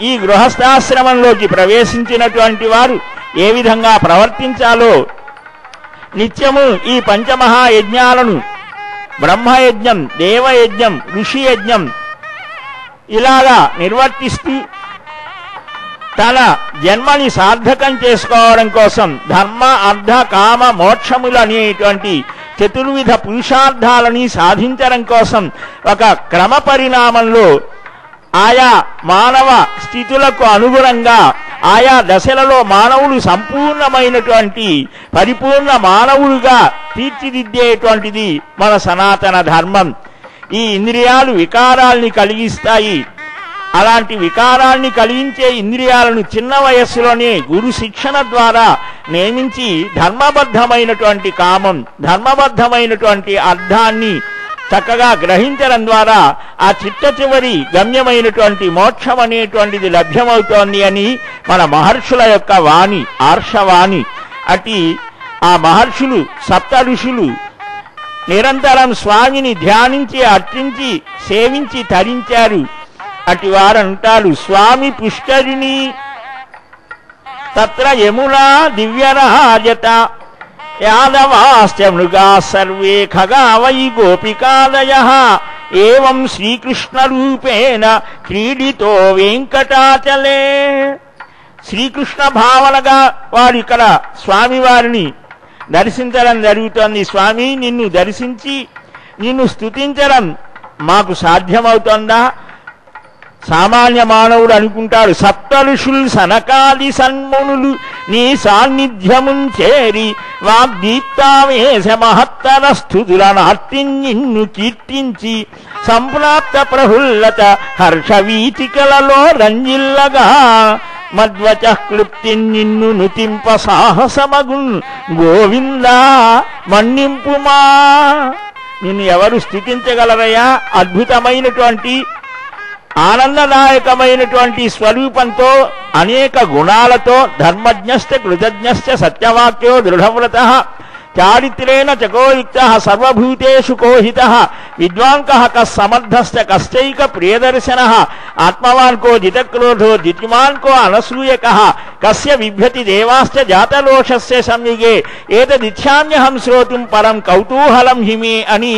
ఈ గృహస్థాశ్రమంలోకి ప్రవేశించినటువంటి వారు ఏ విధంగా ప్రవర్తించాలో నిత్యము ఈ పంచమహాయజ్ఞాలను, బ్రహ్మయజ్ఞం, దేవయజ్ఞం, ఋషి యజ్ఞం ఇలాగా నిర్వర్తిస్తూ తన జన్మని సార్థకం చేసుకోవడం కోసం ధర్మ, అర్థ, కామ, మోక్షములు అనేటువంటి చతుర్విధ పురుషార్థాలని సాధించడం కోసం ఒక క్రమ పరిణామంలో ఆయా మానవ స్థితులకు అనుగుణంగా ఆయా దశలలో మానవులు సంపూర్ణమైనటువంటి పరిపూర్ణ మానవులుగా తీర్చిదిద్దేటువంటిది మన సనాతన ధర్మం. ఈ ఇంద్రియాలు వికారాల్ని కలిగిస్తాయి. అలాంటి వికారాన్ని కలిగించే ఇంద్రియాలను చిన్న వయస్సులోనే గురు శిక్షణ ద్వారా నియమించి ధర్మబద్ధమైనటువంటి కామం, ధర్మబద్ధమైనటువంటి అర్థాన్ని చక్కగా గ్రహించడం ద్వారా ఆ చిట్ట చివరి గమ్యమైనటువంటి మోక్షం అనేటువంటిది లభ్యమవుతోంది అని మన మహర్షుల యొక్క వాణి, ఆర్షవాణి. అటు ఆ మహర్షులు, సప్త ఋషులు నిరంతరం స్వామిని ధ్యానించి, అర్చించి, సేవించి తరించారు. అటు వారు అంటారు, స్వామి పుష్కరిణి తత్ర యమునా దివ్యరాజత యాదవాశ్చ మృగా సర్వే ఖగా వై గోపికాదయః ఏవం శ్రీకృష్ణ రూపేణ క్రీడితో వెంకటాచలే. శ్రీకృష్ణ భావనగా వారు ఇక్కడ స్వామివారిని దర్శించడం జరుగుతోంది. స్వామి, నిన్ను దర్శించి నిన్ను స్తుతించడం మాకు సాధ్యమవుతోందా? సామాన్య మానవుడు అనుకుంటాడు, సప్త ఋషులు సనకాది సన్మునులు నీ సాన్నిధ్యమున్ చేరి వాగ్దీప్తావేశ మహత్తర స్థుతులనార్తి నిన్ను కీర్తించి సంప్రాప్త ప్రహుల్లత హర్షవీచికలలో రంజిల్లగా మద్వచ క్లుప్తి నిన్ను నుతింప సాహసమగున్ గోవిందా మన్నింపుమా. నిన్ను ఎవరు స్థుతించగలరయ్యా? అద్భుతమైనటువంటి ఆనందదాయకమైనటువంటి స్వరూపంతో, అనేక గుణాలతో, ధర్మజ్ఞశ్చ కృతజ్ఞశ్చ సత్యవాక్యో దృఢవ్రతః చారిత్రేణ చకోయుక్తః సర్వభూతేషు కోహితః విద్వాంకః కస్ సమర్థశ్చ కశ్చైక ప్రియదర్శనః ఆత్మవాన్ కో జితక్రోధో జితిమాన్ కో అనసూయకః కస్య బిభ్యతి దేవాశ్చ జాతలోషస్య సంయుగే ఏతదిచ్ఛామ్యహం శ్రోతుం పరం కౌతూహలం హిమే అని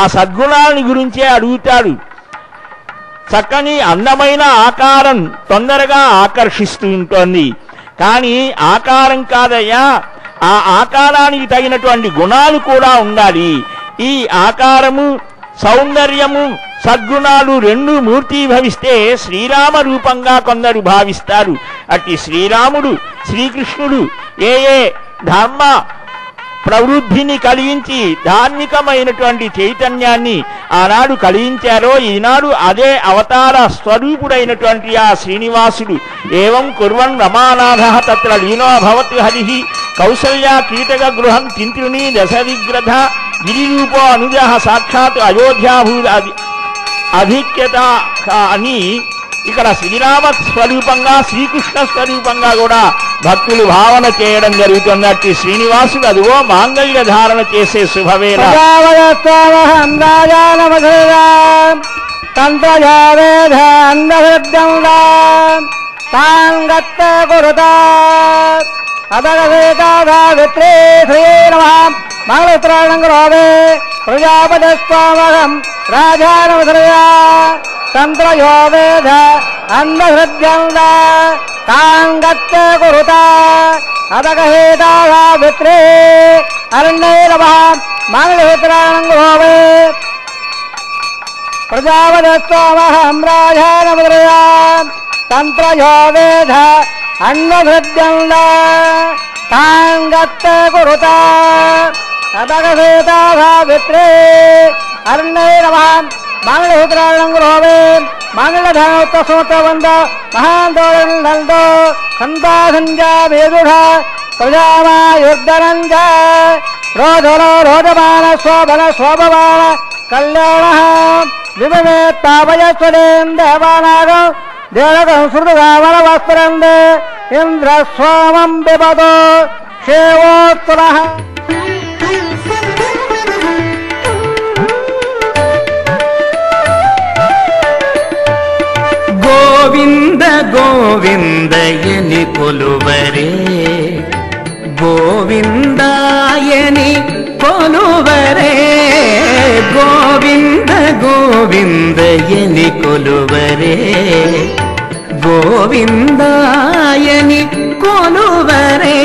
ఆ సద్గుణాన్ని గురించే అడుగుతాడు. చక్కని అందమైన ఆకారం తొందరగా ఆకర్షిస్తూ ఉంటుంది. కానీ ఆకారం కాదయ్యా, ఆ ఆకారానికి తగినటువంటి గుణాలు కూడా ఉండాలి. ఈ ఆకారము, సౌందర్యము, సద్గుణాలు రెండు మూర్తీభవిస్తే శ్రీరామ రూపంగా కొందరు భావిస్తారు. అట్టి శ్రీరాముడు, శ్రీకృష్ణుడు ఏ ఏ ధర్మ ప్రవృద్ధిని కలిగించి ధార్మికమైనటువంటి చైతన్యాన్ని ఆనాడు కలిగించారో ఈనాడు అదే అవతార స్వరూపుడైనటువంటి ఆ శ్రీనివాసుడు ఏవం కుర్వన్ రమానాథ తత్ర లీనో భవత్ హరి కౌసల్యా కీటక గృహం చింత్రుని దశవిగ్రథ గిరిరూపో అనుజః సాక్షాత్ అయోధ్యాభూ అధిక్యత అని ఇక్కడ శ్రీరామ స్వరూపంగా, శ్రీకృష్ణ స్వరూపంగా కూడా భక్తులు భావన చేయడం జరుగుతున్నట్టు శ్రీనివాసుడు అదిగో మాంగళ్య ధారణ చేసే శుభవేళ. అదగ మంగళోత్తరాయణం కరోమి ప్రజాపతిస్వామహం రాజానవసరయా తంత్రయో వేద అన్నహృద్యంద తాంగత్తే కురుత అదగహేతాగా విత్రే అరణ్యే నమః మంగళోత్తరాయణం కరోమి ప్రజాపతిస్వామహం రాజానవసరయా తంత్రయో వేద అన్నహృద్యంద తాంగత్తే కురుత అదగహేతాగా విత్రే అరణ్యే నమః మంగళసూత్రాలను కరోమి మంగళధనోత్తవంద మహాందోళనందో సంతాసంజా మేధుఢ ప్రజామాయుర్ధనంజ రోధనో రోధమాన శోభన శోభమాన కళ్యాణ విమే తాపయస్వదేం దేవానాగం దేవకం శృతుగామన వస్త్రందే ఇంద్ర స్వామం బిబతో శేవోత్తరః గోవింద గోవిందయని కొలువరే గోవిందాయని కొలువరే గోవింద గోవిందయని కొలువరే గోవిందాయని కొలువరే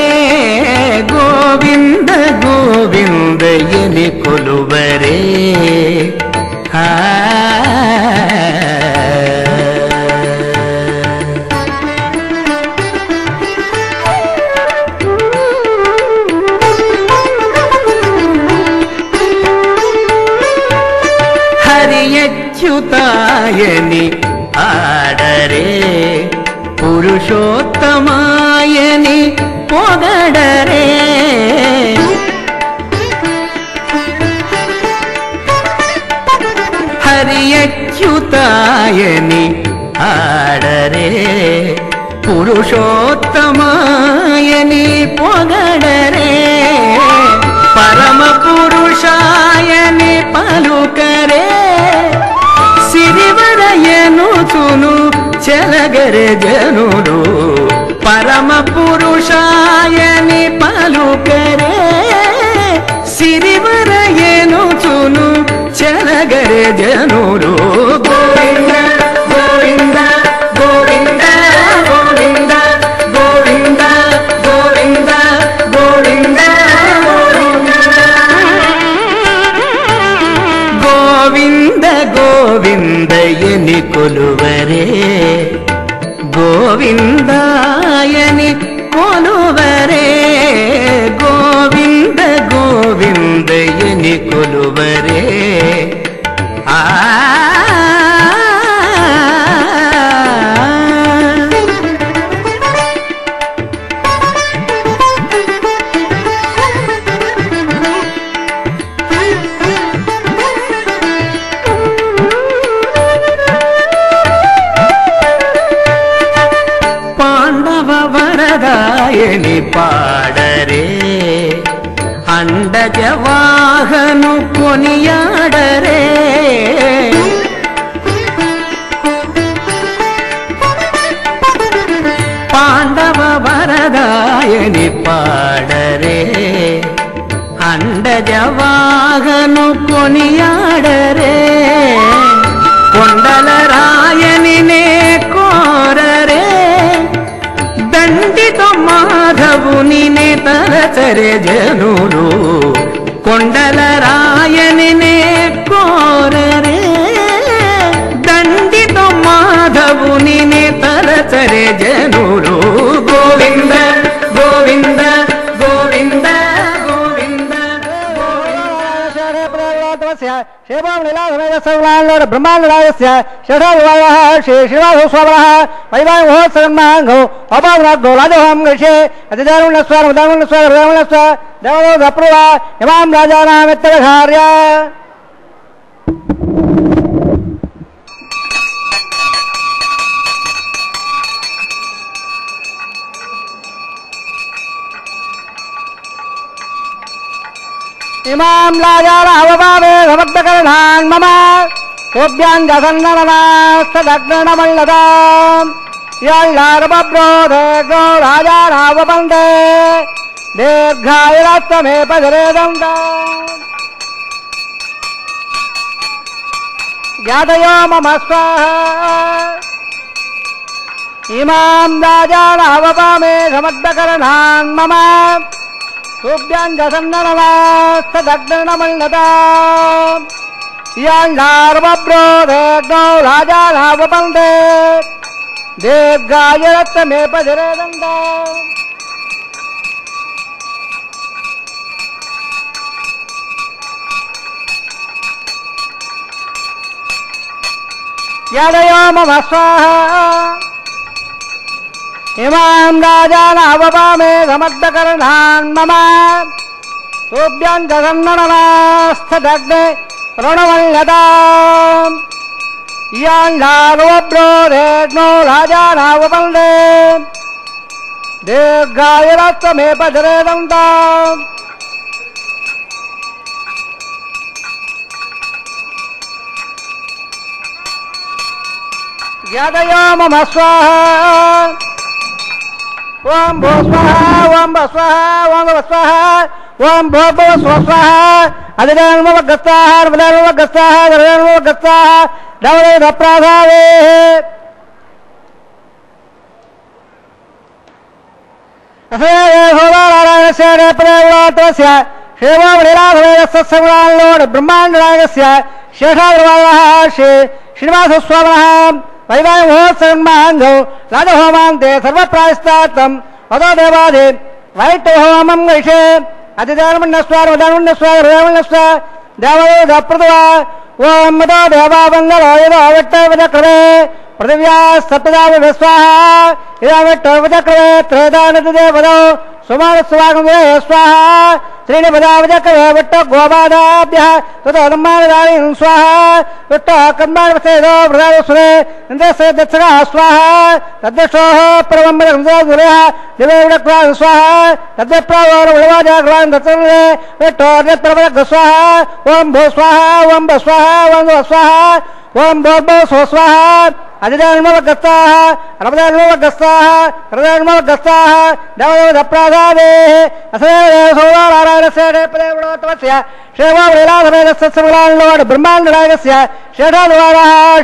గోవింద గోవిందయని కొలువరే హరియచ్యుతాయని ఆడరే పురుషోత్తమాయని పొగడరే హరియచ్యుతాయని ఆడరే పురుషోత్తమాయని పొగడరే పరమ పురుషాయని పలుకరే సిరివరయనుచును చెలగరే జనులు పరమ పురుషాయని పలుకరే సిరివరయనుచును చెలగరే జనులు గోవింద గోవింద గోవింద గోవింద గోవింద గోవింద గోవింద గోవింద గోవిందయని కొలువరే గోవిందాయని కొలువరే గోవింద గోవిందయని కొలువరే ఆ వరదాయని పాడరే అండజవాహను కొనియాడరే పాండవ వరదాయని పాడరే అండజవాహను కొనియాడరే కొండల రాయని నే కోరరే దండితో మాధవుని నే తలచరే జనులు కొండల రాయని నే కోరరే దండితో మాధవుని నే తలచరే జనులు గోవింద గోవింద గోవింద గోవింద బ్రహ్మాండరాజస్య షఠవివాహ శ్రీ శ్రీనివాస స్వామినః వైవాహ మహోత్సవన్మాంగో అపాదనాథో రాజోహం గృహే అతిదారుణస్వ దేవదప్రువ ఇమాం రాజానామిత్తరధార్య ఇమాం రాజానావపావే సమర్థకరణాన్ మమ సోభ్యాంగసన్ననాస్తదగ్నమల్లదాం యల్లారపబ్రోధే గో రాజానావపందే దీర్ఘాయురత్వమే పదరేదంత జ్ఞాతయో మమ స్వాహా ఇమాం రాజానావపామే సమర్థకరణాన్ మమ సూభ్యంజసన్ననవాస్తదగ్నమన్నత యాండార్వబ్రోధేగ్నో రాజానావపంతే దీర్ఘాయురత్వమే పదరేదంత జ్ఞాతయో మమ స్వాహా ఇమాం రాజానావపామే సమర్థకరణాన్ మమ సూభ్యంజసన్ననవాస్తదగ్నే ప్రణవల్లతా యాండార్వబ్రోధేగ్నో రాజానావపంతే దీర్ఘాయురత్వమే పదరేదంత జ్ఞాతయో మమ స్వాహా ఓం భూ స్వాహా ఓం భ స్వాహా ఓం భవ స్వాహా ఓం భూర్భువ స్వాహా అధిరాన్మవగస్తాః నవదాన్మవగస్తాః ధరణమవగస్తాః నవదేవప్రాధావే అసేహోవారాయణస్య శివోమణిరాఘవేరస్సంగ్రాల్లోడ్ బ్రహ్మాండనాయకస్య శేషాద్రవాదः శ్రీనివాసస్వామినः వైవాహోత్సవన్మాంగౌ రాజహోమాంతే సర్వప్రాయస్తాత్తం వదో దేవాది వైట్టహోమం వైషే అతిదానమన్నస్వారమదానమన్నస్వారమన్నస్వ దేవయోధప్రదవా ఓం మదో దేవాబంగళోయదో విట్టవచక్రమే పృథివ్యా సప్తదావి స్వాహా ఇదా విట్టవచక్రమే త్రేదానదేవదో సుమానస్వాగమే స్వాహా శ్రీని పదావచక్రమే విట్ట గోపాదాభ్య తదోన్మానదాని స్వాహా విట్ట కర్మాణవసేదో వృధాసురే ఇంద్రస్య దత్సగా స్వాహా తద్దశోః పరమమ్మదగ్నదురయ దివేవిడక్రా స్వాహా తద్దప్రావోర ఉళవాజాగ్రాన్ దత్తరే విట్టోర్యప్రవదగ్ స్వాహా ఓం భూ స్వాహా ఓం భ స్వాహా ఓం భవ స్వాహా ఓం భూర్భువ స్వాహా అధిదాన్మవగస్తాః రమదాన్మవగస్తాః హృదయాన్మవగస్తాః దేవయోధప్రాధావే అసేహోవారాయణస్య శేవోమణిరాఘవేరస్సంగ్రాల్లోడ్ బ్రహ్మాండనాయకస్య శేషాద్రవాదः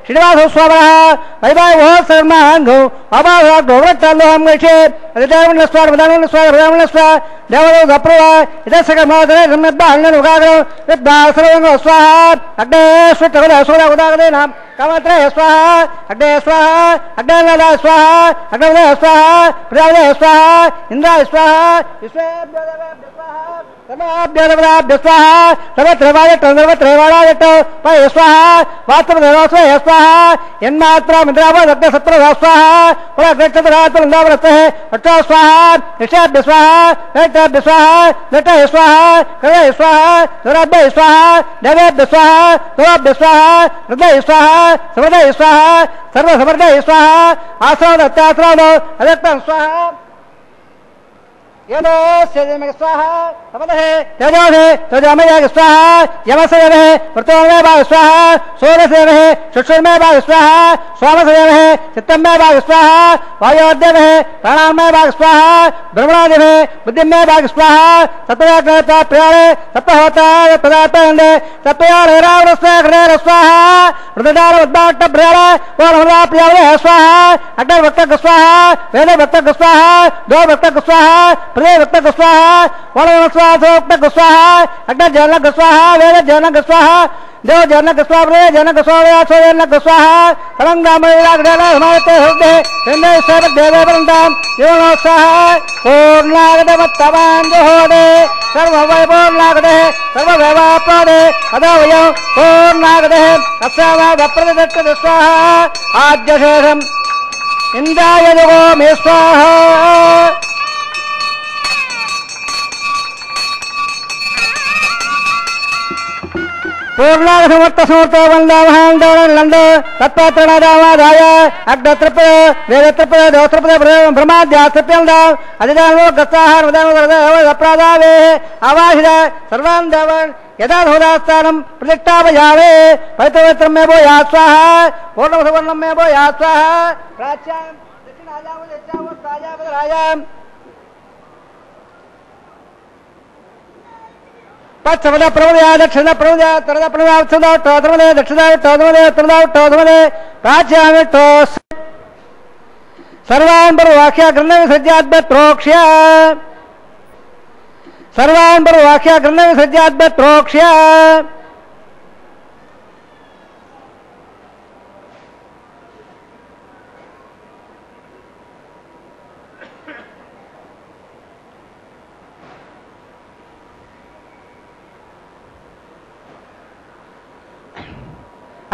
శ్రీనివాసస్వామినः వైవాహోత్సవన్మాంగౌ అపాఘోవ్రతాల్లోహం వైషే అధిదానమన్నస్వారమదానమన్నస్వారమదానమన్నస్వ దేవయోధప్రదవా ఇదస్సకర్మోదరే సమ్యద్బాహ్ననుగాగ్రం విద్వాసరవంగో స్వాహా అగ్నేశ్వరతగదసోదాగదేనాం కామత్రే స్వాహా అగ్నే స్వాహా అగ్నేనదా స్వాహా అగ్నవదే స్వాహా ప్రజావదే స్వాహా ఇంద్రాయ స్వాహా విశ్వేభ్యోదేవేభ్య స్వాహా సర్వాభ్యోదేవతాభ్య స్వాహా సర్వత్రైవాయట్టో పై స్వాహా వాస్తవదేవస్వయ స్వాహా యన్మాత్రామింద్రావదగ్న సత్రదా స్వాహా పురగ్రచ్చతరాత్మృందావరస్తే అట్టో స్వాహా నిషాభ్య స్వాహా నైతాభ్య స్వాహా నటయ స్వాహా కరయ స్వాహా దురాభ్య స్వాహా దేవేభ్య స్వాహా దురాభ్య స్వాహా హృదయ స్వాహా సమృదయ స్వాహా సర్వసమర్థయ స్వాహా ఆశ్రవదత్యాశ్రవదో అదక్తం స్వాహా యదోస్యజమే స్వాహా సమదహే తేజోహే తేజోమయాగ స్వాహా యమసయమే వృతోమే భాగ స్వాహా సూర్యసేవహే చక్షుర్మే భాగ స్వాహా సోమసయమే చిత్తమే భాగ స్వాహా వాయోర్దేవే ప్రాణాన్మే భాగ స్వాహా బ్రహ్మణాదేవే బుద్ధిమే భాగ స్వాహా సత్వయాగ్రత ప్రియాళే సప్తహోత పదార్థండే సత్వయాళేరావరస్వే హృదయ స్వాహా హృదయాల ఉద్భాట ప్రియాళ ఓర్హృదా ప్రియాళే స్వాహా అడ్డ భక్తగ స్వాహా వేద భక్తగ స్వాహా దో భక్తగ స్వాహా ప్రదే భక్తగ స్వాహా వళవ స్వాహోక్తగ స్వాహా అడ్డ జనగ స్వాహా వేద జనగ స్వాహా దేవ జనక స్వామి జనక స్వామి స్వాహా తెలంగాణతే హృదయ చంద్రేశ్వర దేవేందాం జీవనోత్సాహ పూర్ణాగతమత్తమాంజోడే సర్వవైపూర్ణాగతే సర్వవైవాప్రోదే అదోయం పూర్ణాగతే అస్సామప్రదక్ష స్వాహా ఆద్యశేషం ఇంద్రాయ యుగో మే స్వాహా పూర్ణాగ సమర్థ సమర్థ వందామహాండ తత్పాత్రణాదాయ అగ్నత్రప వేదత్రప దేవత్రప బ్రహ్మాద్యాత్రప్యంద అధిదానో గస్తాహారప్రాదావే అవాహిద సర్వాన్ దేవన్ యథాధోదాస్థానం ప్రతిష్టాపయావే పవిత్రమిత్రం మే భూయా స్వాహా పూర్ణసువర్ణం మే భూయా స్వాహా ప్రాచ్యాం దక్షిణాజాం పశ్చిమద ప్రమదయ దక్షిణ ప్రమదయ ఉత్తರದ ప్రమదయ ఉత్తರದ టోధమదే దక్షిణ టోధమదే ఉత్తರದ టోధమదే ప్రాచ్యామి టో సర్వాన్ పరవాక్య గ్రంథ విసర్జ్యాద్భ ప్రోక్ష్య సర్వాన్ పరవాక్య గ్రంథ విసర్జ్యాద్భ ప్రోక్ష్య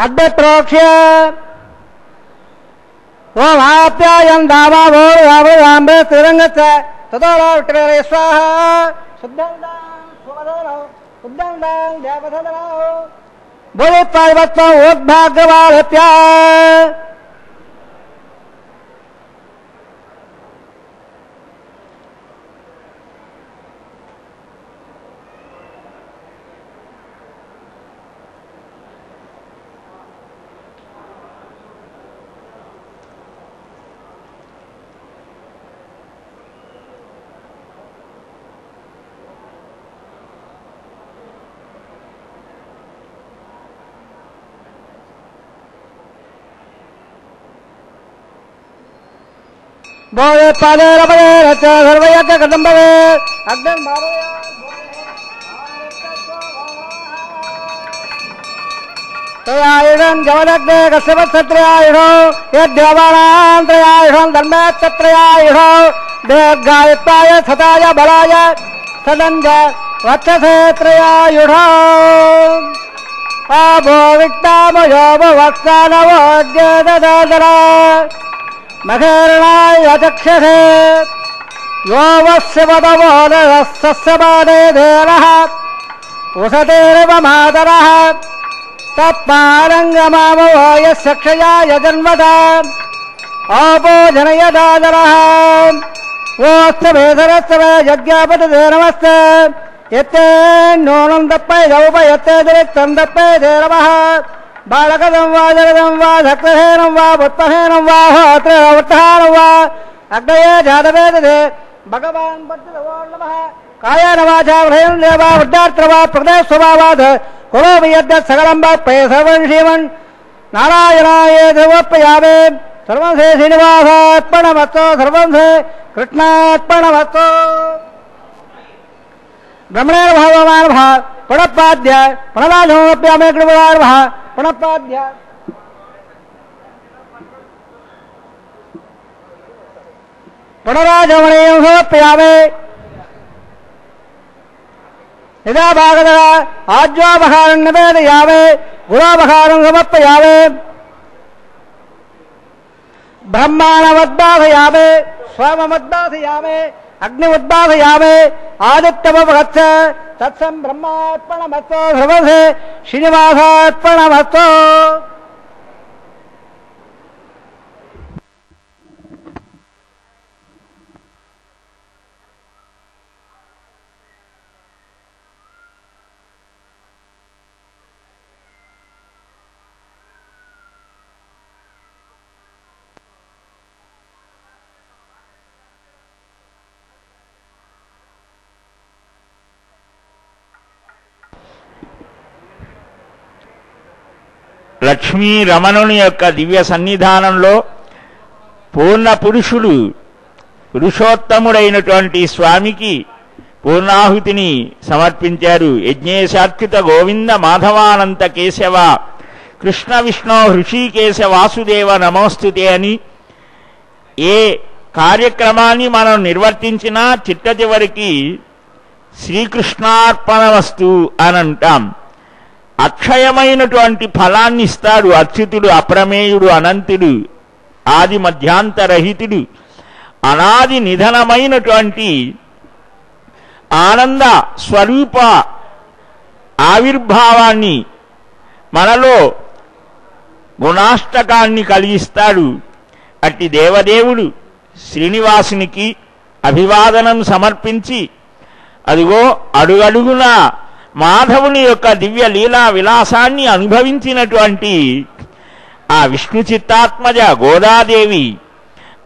అద్భుత్రోక్ష్య ఓం ఆప్యాయం దామావో యావయాంబే స్థిరంగచ్చ తదోరా విట్టవేరే స్వాహ శుద్ధం దాం సుమదనో శుద్ధం దాం దేవసదనో బోధిత్వాదివత్వం ఓద్భాగ్యవాలత్య బోధే పాదే రపదే రచ సర్వయజ్ఞ కదంబవే అగ్నం భావయ త్రయాయుషం జవదగ్నే కశ్యపత్రయాయుషో యద్దేవానాంత్రయాయుషం ధర్మేత్రయాయుషో దీర్ఘాయుత్వాయ సతాయ బలాయ సదంజ వక్షసే త్రయాయుషో ఆభో విక్తామయోభ వక్సానవోజ్ఞేదర మఘేరణాయ చక్షసే యో వస్య వదవోదస్య బాధే ధేరః ఉసతేరవ మాతరః తత్పారంగమామవోయ సక్షయాయ జన్మద ఆపో జనయదాదరః ఓస్తవేధరస్తవే యజ్ఞాపతే నమస్తే ఎత్తే నూనం తప్పై దౌపయత్తేదిరిక్తం తప్పై ధేరవః బాలకదం వా జగదం వా సక్తహేనం వా పుత్పహేనం వా హోత్రవృత్తానం వా అగ్నయే జాతవేదే భగవాన్ భక్తిరవో నమః కాయేన వాచా హృదయం దేవా వృద్ధార్త్రవా ప్రకృతే స్వభావాత్ కురోమి యద్యత్ సకలం వాప్పే సర్వం శ్రీమన్ నారాయణాయ దేవోపయామే సర్వం శ్రీ శ్రీనివాసార్పణమస్తు సర్వం శ్రీ కృష్ణార్పణమస్తు బ్రహ్మణేన భగవాన్ పునఃపాద్య పునరాజమోప్యామే కృపయార్భ పునఃపాద్య పునరాజమణీయం సమర్పయామే యదా భాగద ఆజ్వాపహారం నివేదయామే గుణోపహారం సమర్పయామే బ్రహ్మాణమద్బాధయామే స్వామమద్బాధయామే అగ్నిముద్బాధయామే ఆదిత్యమపగచ్చ తత్సం బ్రహ్మార్పణమస్తు సర్వసే శ్రీనివాసార్పణమస్తు. లక్ష్మీ రమణుని యొక్క దివ్య సన్నిధానంలో పూర్ణ పురుషుడు పురుషోత్తముడైనటువంటి స్వామికి పూర్ణాహుతిని సమర్పించారు. యజ్ఞేశార్చిత గోవింద మాధవానంత కేశవ కృష్ణ విష్ణు హృషీకేశ వాసుదేవ నమోస్తుతే అని ఏ కార్యక్రమాన్ని మనం నిర్వర్తించినా చిట్ట చివరికి శ్రీకృష్ణార్పణమస్తు అని అంటాం. అక్షయమైనటువంటి ఫలాన్ని ఇస్తాడు అచ్యుతుడు, అప్రమేయుడు, అనంతుడు, ఆది మధ్యాంతరహితుడు, అనాది నిధనమైనటువంటి ఆనంద స్వరూప ఆవిర్భావాన్ని మనలో గుణాష్టకాన్ని కలిగిస్తాడు. అట్టి దేవదేవుడు శ్రీనివాసునికి అభివాదనం సమర్పించి అదిగో అడుగడుగున మాధవుని యొక్క దివ్య లీలా విలాసాన్ని అనుభవించినటువంటి ఆ విష్ణు చిత్తాత్మజ గోదాదేవి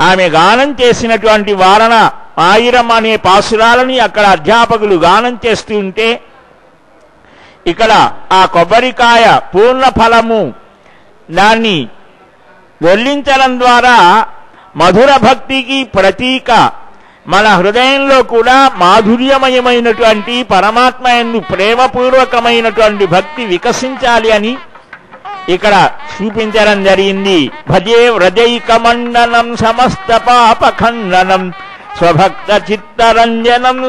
ఆమె గానం చేసినటువంటి వారణ 1000 అనే పాసురాలని అక్కడ అధ్యాపకులు గానం చేస్తూ ఉంటే ఇక్కడ ఆ కొబ్బరికాయ పూర్ణ ఫలము దాన్ని దొర్లించడం ద్వారా మధుర భక్తికి ప్రతీక. మన హృదయంలో కూడా మాధుర్యమయమైనటువంటి పరమాత్మ యందు ప్రేమపూర్వకమైనటువంటి భక్తి వికసించాలి అని ఇక్కడ చూపించడం జరిగింది. భజే వ్రజైకమండనం సమస్త పాపఖండనం స్వభక్త చిత్తరంజనం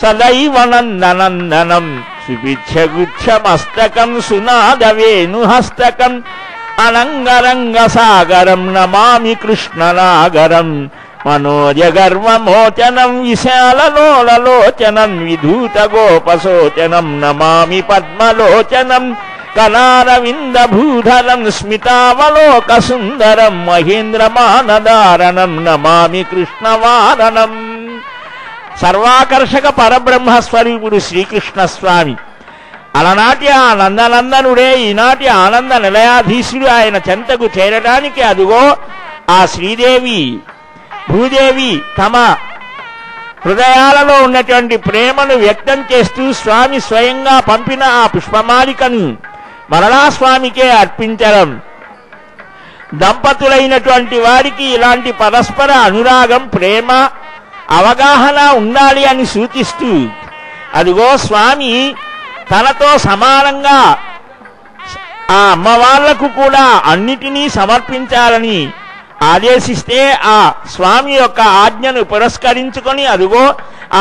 సదైవనందనందనం సుభిక్షగుచ్చమస్తకం సునాదవేణుహస్తకం అనంగరంగ సాగరం నమామి కృష్ణనాగరం మనోజగర్వమోచనం విశాలలోలలోచనం విధూత గోపశోచనం నమామి పద్మలోచనం కళారవిందభూధరం స్మితావలోక సుందరం మహేంద్రమానదారణం నమామి కృష్ణవారణం. సర్వాకర్షక పరబ్రహ్మస్వరూపుడు శ్రీకృష్ణ స్వామి. అలనాటి ఆ నందనందనుడే ఈనాటి ఆనంద నిలయాధీశుడు ఆయన చెంతకు చేరడానికి అదుగో ఆ శ్రీదేవి భూదేవి తమ హృదయాలలో ఉన్నటువంటి ప్రేమను వ్యక్తం చేస్తూ స్వామి స్వయంగా పంపిన ఆ పుష్పమాలికను మరలా స్వామికే అర్పించడం. దంపతులైనటువంటి వారికి ఇలాంటి పరస్పర అనురాగం ప్రేమ అవగాహన ఉండాలి అని సూచిస్తూ అదిగో స్వామి తనతో సమానంగా ఆ అమ్మవాళ్లకు కూడా అన్నిటినీ సమర్పించాలని ఆదేశిస్తే ఆ స్వామి యొక్క ఆజ్ఞను పురస్కరించుకొని అదిగో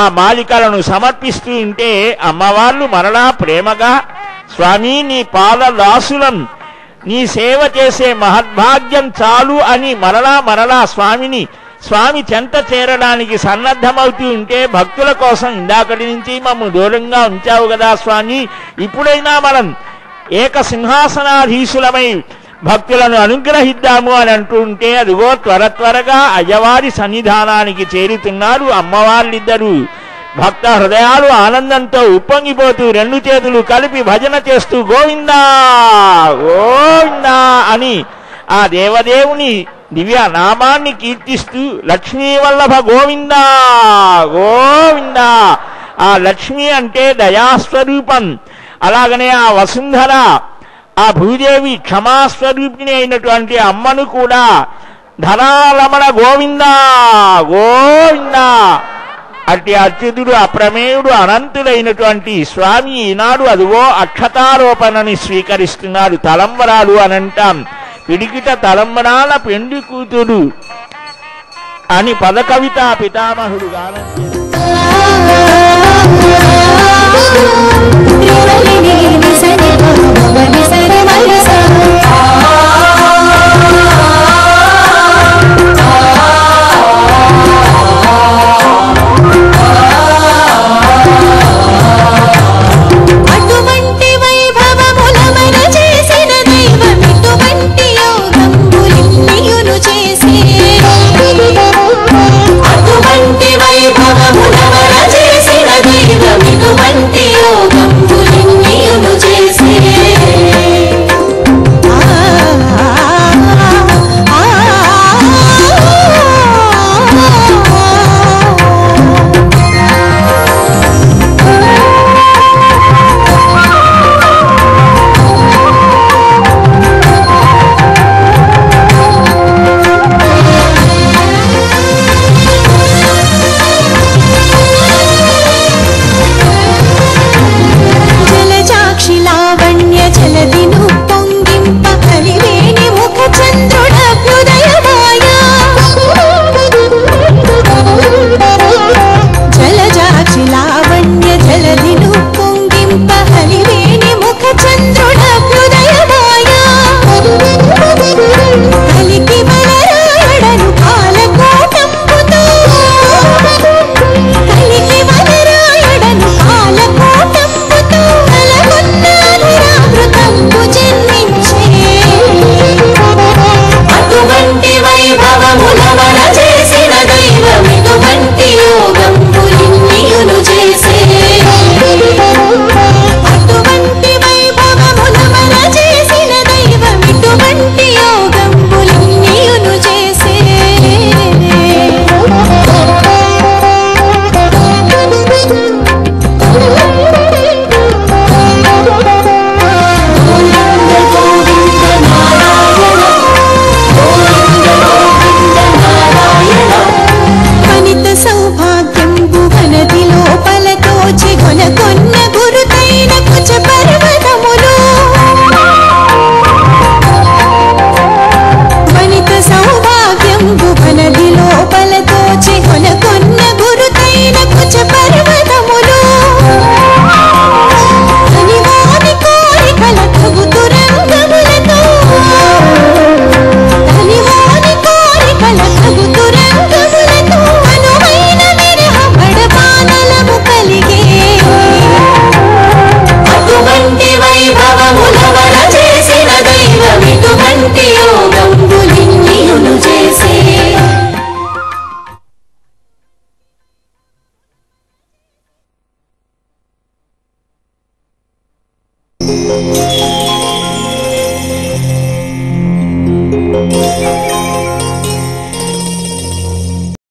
ఆ మాలికలను సమర్పిస్తూ ఉంటే అమ్మవార్లు మరలా ప్రేమగా స్వామి నీ పాదదాసులం నీ సేవ చేసే మహద్భాగ్యం చాలు అని మరలా స్వామి చెంత చేరడానికి సన్నద్ధమవుతూ ఉంటే భక్తుల కోసం ఇందాకటి నుంచి మమ్ము దూరంగా ఉంచావు కదా స్వామి, ఇప్పుడైనా మనం ఏక సింహాసనాధీశులమై భక్తులను అనుగ్రహిద్దాము అని అంటుంటే అదిగో త్వరగా అయ్యవారి సన్నిధానానికి చేరుతున్నారు అమ్మవార్లిద్దరూ. భక్త హృదయాలు ఆనందంతో ఉప్పొంగిపోతూ రెండు చేతులు కలిపి భజన చేస్తూ గోవిందా గోవిందా అని ఆ దేవదేవుని దివ్య నామాన్ని కీర్తిస్తూ లక్ష్మీవల్లభ గోవిందా గోవిందా. ఆ లక్ష్మి అంటే దయాస్వరూపం. అలాగనే ఆ వసుంధర ఆ భూదేవి క్షమాస్వరూపిణి అయినటువంటి అమ్మను కూడా ధరాలమణ గోవిందా గోవిందా. అట్టి అచ్యుతుడు అప్రమేయుడు అనంతుడైనటువంటి స్వామి ఈనాడు అదిగో అక్షతారోపణని స్వీకరిస్తున్నాడు. తలంబరాలు అనంటాం. పిడికిట తలంబరాల పెండి కూతుడు అని పదకవిత పితామహుడు గానం చేశారు.